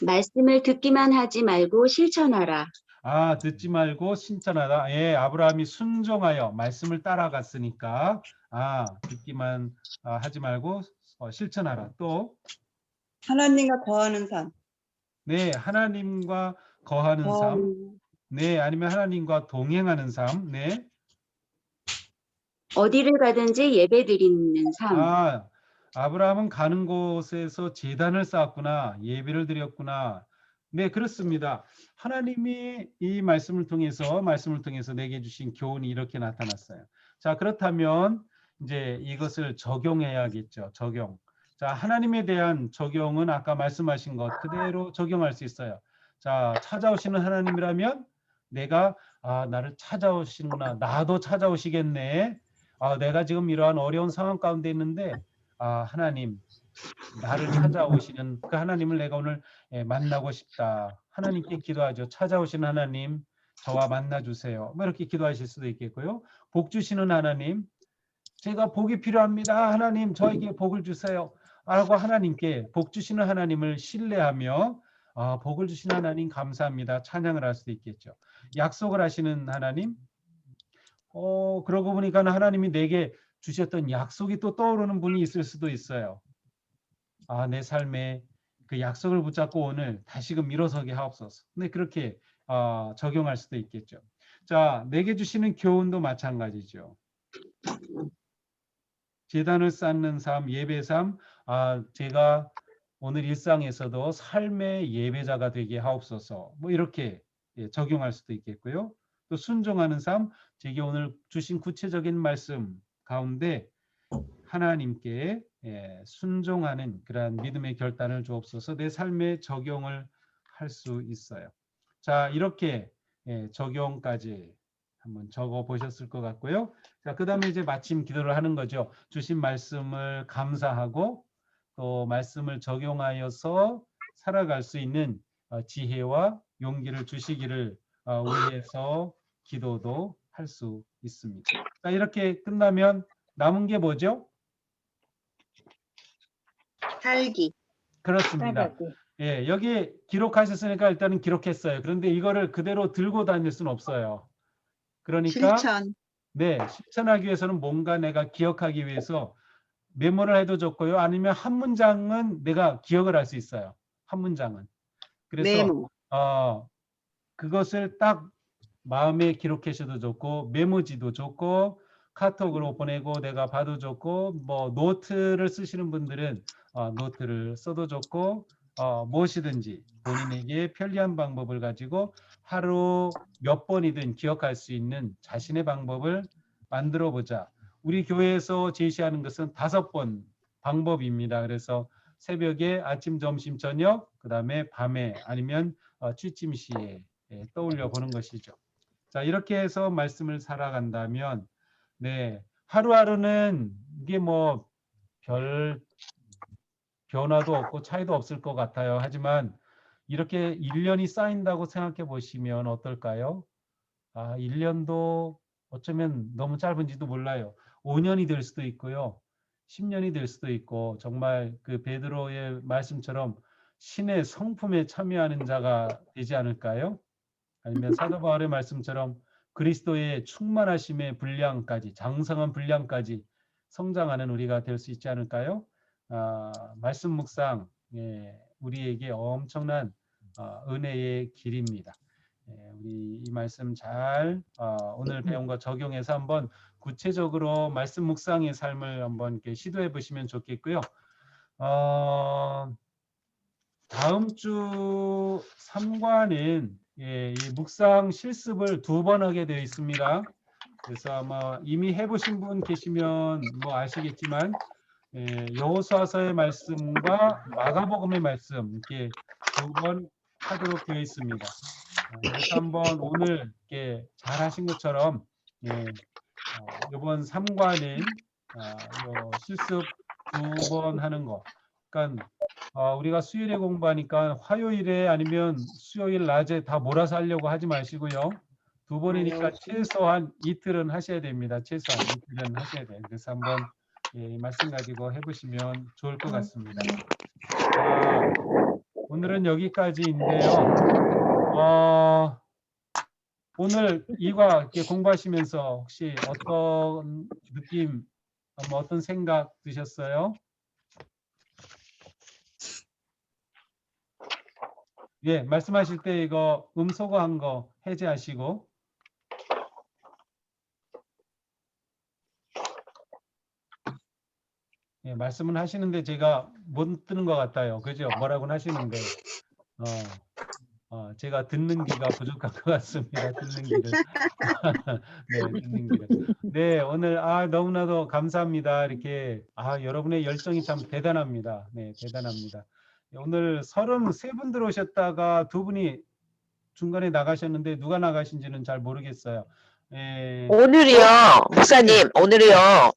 말씀을 듣기만 하지 말고 실천하라. 아, 듣지 말고 신천하다. 예, 아브라함이 순종하여 말씀을 따라갔으니까 듣기만 하지 말고 실천하라. 또 하나님과 거하는 삶, 네, 하나님과 거하는 삶. 네, 아니면 하나님과 동행하는 삶. 네. 어디를 가든지 예배드리는 삶. 아브라함은 가는 곳에서 제단을 쌓았구나. 예배를 드렸구나. 네, 그렇습니다. 하나님이 이 말씀을 통해서 내게 주신 교훈이 이렇게 나타났어요. 자, 그렇다면 이제 이것을 적용해야겠죠. 적용. 자, 하나님에 대한 적용은 아까 말씀하신 것 그대로 적용할 수 있어요. 자, 찾아오시는 하나님이라면 내가 나를 찾아오시는구나. 나도 찾아오시겠네. 내가 지금 이러한 어려운 상황 가운데 있는데 하나님 나를 찾아오시는 그 하나님을 내가 오늘 만나고 싶다. 하나님께 기도하죠. 찾아오시는 하나님 저와 만나 주세요. 뭐 이렇게 기도하실 수도 있겠고요. 복 주시는 하나님 제가 복이 필요합니다. 하나님 저에게 복을 주세요. 라고 하나님께 복 주시는 하나님을 신뢰하며 복을 주시는 하나님 감사합니다. 찬양을 할 수도 있겠죠. 약속을 하시는 하나님 그러고 보니까 하나님이 내게 주셨던 약속이 또 떠오르는 분이 있을 수도 있어요. 내 삶에 그 약속을 붙잡고 오늘 다시금 일어서게 하옵소서. 네, 그렇게 적용할 수도 있겠죠. 자, 내게 주시는 교훈도 마찬가지죠. 제단을 쌓는 삶, 예배 삶, 제가 오늘 일상에서도 삶의 예배자가 되게 하옵소서. 뭐 이렇게 적용할 수도 있겠고요. 또 순종하는 삶, 제게 오늘 주신 구체적인 말씀 가운데 하나님께 순종하는 그러한 믿음의 결단을 주옵소서. 내 삶에 적용을 할 수 있어요. 자, 이렇게 적용까지 한번 적어 보셨을 것 같고요. 자, 그다음에 이제 마침 기도를 하는 거죠. 주신 말씀을 감사하고 또 말씀을 적용하여서 살아갈 수 있는 지혜와 용기를 주시기를 위해서 기도도 할 수 있습니다. 자, 이렇게 끝나면 남은 게 뭐죠? 살기. 그렇습니다. 예, 여기 기록하셨으니까 일단은 기록했어요. 그런데 이거를 그대로 들고 다닐 수는 없어요. 그러니까 네, 실천하기 위해서는 뭔가 내가 기억하기 위해서 메모를 해도 좋고요. 아니면 한 문장은 내가 기억을 할 수 있어요. 한 문장은. 그래서 메모. 그것을 딱 마음에 기록하셔도 좋고 메모지도 좋고 카톡으로 보내고 내가 봐도 좋고 뭐 노트를 쓰시는 분들은 노트를 써도 좋고 무엇이든지 본인에게 편리한 방법을 가지고 하루 몇 번이든 기억할 수 있는 자신의 방법을 만들어 보자. 우리 교회에서 제시하는 것은 5번 방법입니다. 그래서 새벽에 아침, 점심, 저녁, 그다음에 밤에 아니면 취침 시에 떠올려 보는 것이죠. 자, 이렇게 해서 말씀을 살아간다면 네, 하루하루는 이게 뭐 별 변화도 없고 차이도 없을 것 같아요. 하지만 이렇게 1년이 쌓인다고 생각해 보시면 어떨까요? 1년도 어쩌면 너무 짧은지도 몰라요. 5년이 될 수도 있고요. 10년이 될 수도 있고 정말 그 베드로의 말씀처럼 신의 성품에 참여하는 자가 되지 않을까요? 아니면 사도 바울의 말씀처럼 그리스도의 충만하심의 분량까지 장성한 분량까지 성장하는 우리가 될 수 있지 않을까요? 말씀 묵상 우리에게 엄청난 은혜의 길입니다. 우리 이 말씀 잘 오늘 배운 거 적용해서 한번 구체적으로 말씀 묵상의 삶을 한번 이렇게 시도해 보시면 좋겠고요. 다음 주 3과는 이 묵상 실습을 2번 하게 되어 있습니다. 그래서 아마 이미 해보신 분 계시면 뭐 아시겠지만 여호수아서의 말씀과 마가복음의 말씀 이렇게 2번 하도록 되어 있습니다. 그래서 한번 오늘 이렇게 잘 하신 것처럼 이번 3과는 실습 2번 하는 거. 그러니까 우리가 수요일에 공부하니까 화요일에 아니면 수요일 낮에 다 몰아서 하려고 하지 마시고요. 2번이니까 최소한 이틀은 하셔야 됩니다. 최소한 이틀은 하셔야 돼요. 그래서 한번 이 말씀 가지고 해보시면 좋을 것 같습니다. 오늘은 여기까지인데요. 오늘 이과 이렇게 공부하시면서 혹시 어떤 느낌, 어떤 생각 드셨어요? 예, 말씀하실 때 이거 음소거한 거 해제하시고. 예, 말씀은 하시는데 제가 못 듣는 것 같아요. 그죠? 뭐라고는 하시는데 제가 듣는 귀가 부족한 것 같습니다. 듣는 귀를. 네, 듣는 귀를. 네, 오늘 너무나도 감사합니다. 이렇게 여러분의 열정이 참 대단합니다. 네, 대단합니다. 오늘 33분 들어오셨다가 2분이 중간에 나가셨는데 누가 나가신지는 잘 모르겠어요. 오늘이요, 목사님, 오늘이요.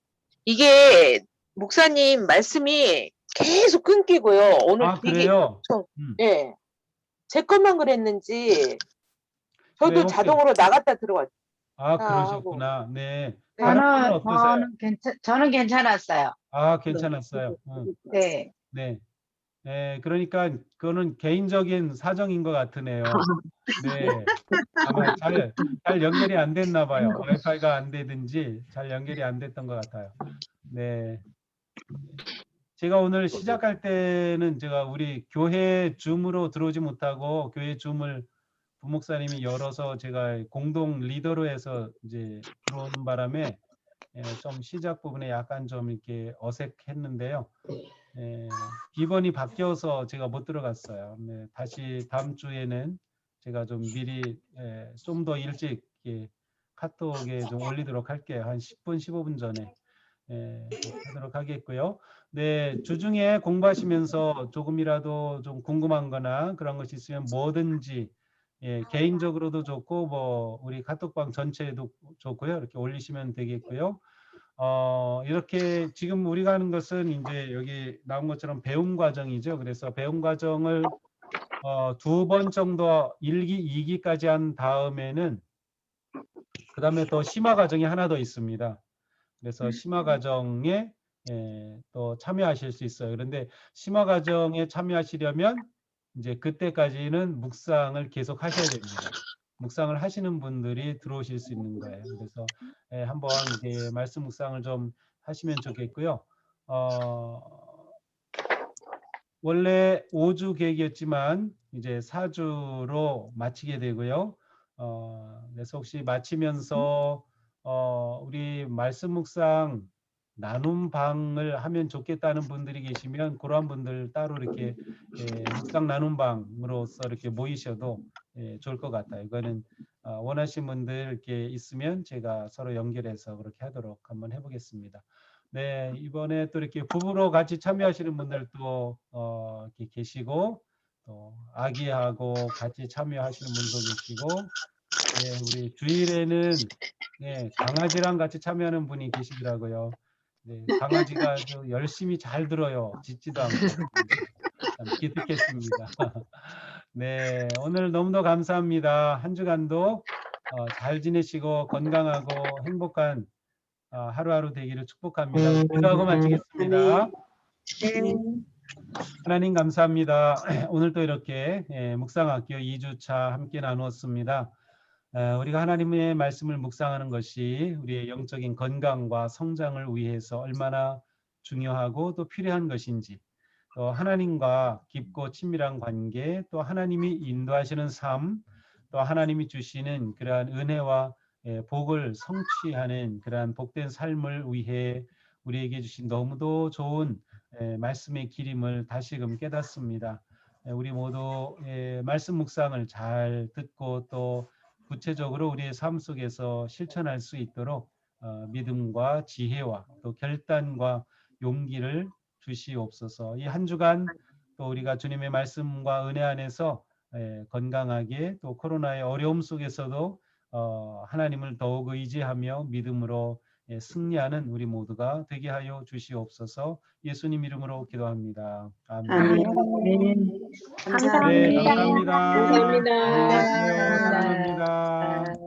이게 목사님 말씀이 계속 끊기고요. 오늘 되게 그래요? 예. 제 것만 그랬는지 저도 네, 혹시- 자동으로 나갔다 들어왔죠. 그러셨구나. 네. 다른 분은 어떠세요? 저는 괜찮았어요. 괜찮았어요. 네. 네. 그러니까 그거는 개인적인 사정인 것 같으네요. 네. 아마 잘 연결이 안 됐나 봐요. 와이파이가 안 되든지 잘 연결이 안 됐던 것 같아요. 네. 제가 오늘 시작할 때는 제가 우리 교회 줌으로 들어오지 못하고 교회 줌을 부목사님이 열어서 제가 공동 리더로 해서 이제 들어오는 바람에 좀 시작 부분에 약간 좀 이렇게 어색했는데요. 기본이 바뀌어서 제가 못 들어갔어요. 네, 다시 다음 주에는 제가 좀 미리 좀 더 일찍 카톡에 좀 올리도록 할게요. 한 10분, 15분 전에 하도록 하겠고요. 네, 주중에 공부하시면서 조금이라도 좀 궁금한 거나 그런 것이 있으면 뭐든지 개인적으로도 좋고 뭐 우리 카톡방 전체에도 좋고요. 이렇게 올리시면 되겠고요. 이렇게 지금 우리가 하는 것은 이제 여기 나온 것처럼 배움 과정이죠. 그래서 배움 과정을 2번 정도 1기, 2기까지 한 다음에는 그 다음에 또 심화 과정이 하나 더 있습니다. 그래서 심화 과정에 또 참여하실 수 있어요. 그런데 심화 과정에 참여하시려면 이제 그때까지는 묵상을 계속 하셔야 됩니다. 묵상을 하시는 분들이 들어오실 수 있는 거예요. 그래서 한번 이제 말씀 묵상을 좀 하시면 좋겠고요. 원래 5주 계획이었지만 이제 4주로 마치게 되고요. 그래서 혹시 마치면서 우리 말씀 묵상 나눔 방을 하면 좋겠다는 분들이 계시면 그러한 분들 따로 이렇게 묵상 나눔 방으로서 이렇게 모이셔도 좋을 것 같아요. 이거는 원하시는 분들 이렇게 있으면 제가 서로 연결해서 그렇게 하도록 한번 해보겠습니다. 네, 이번에 또 이렇게 부부로 같이 참여하시는 분들도 이렇게 계시고 또 아기하고 같이 참여하시는 분도 계시고 우리 주일에는 강아지랑 같이 참여하는 분이 계시더라고요. 네, 강아지가 아주 열심히 잘 들어요. 짖지도 않고. 참 기특했습니다. 네, 오늘 너무도 감사합니다. 한 주간도 잘 지내시고 건강하고 행복한 하루하루 되기를 축복합니다. 기도하고 마치겠습니다. 네. 하나님 감사합니다. 오늘 또 이렇게 묵상학교 2주차 함께 나누었습니다. 우리가 하나님의 말씀을 묵상하는 것이 우리의 영적인 건강과 성장을 위해서 얼마나 중요하고 또 필요한 것인지, 또 하나님과 깊고 친밀한 관계, 또 하나님이 인도하시는 삶, 또 하나님이 주시는 그러한 은혜와 복을 성취하는 그러한 복된 삶을 위해 우리에게 주신 너무도 좋은 말씀의 기림을 다시금 깨닫습니다. 우리 모두 말씀 묵상을 잘 듣고 또 구체적으로 우리의 삶 속에서 실천할 수 있도록 믿음과 지혜와 또 결단과 용기를 주시옵소서. 이 한 주간 또 우리가 주님의 말씀과 은혜 안에서 건강하게 또 코로나의 어려움 속에서도 하나님을 더욱 의지하며 믿음으로 승리하는 우리 모두가 되게 하여 주시옵소서. 예수님 이름으로 기도합니다. 아멘. 아멘. 감사합니다. 네, 감사합니다. 감사합니다. 안녕히 가세요. 사랑합니다.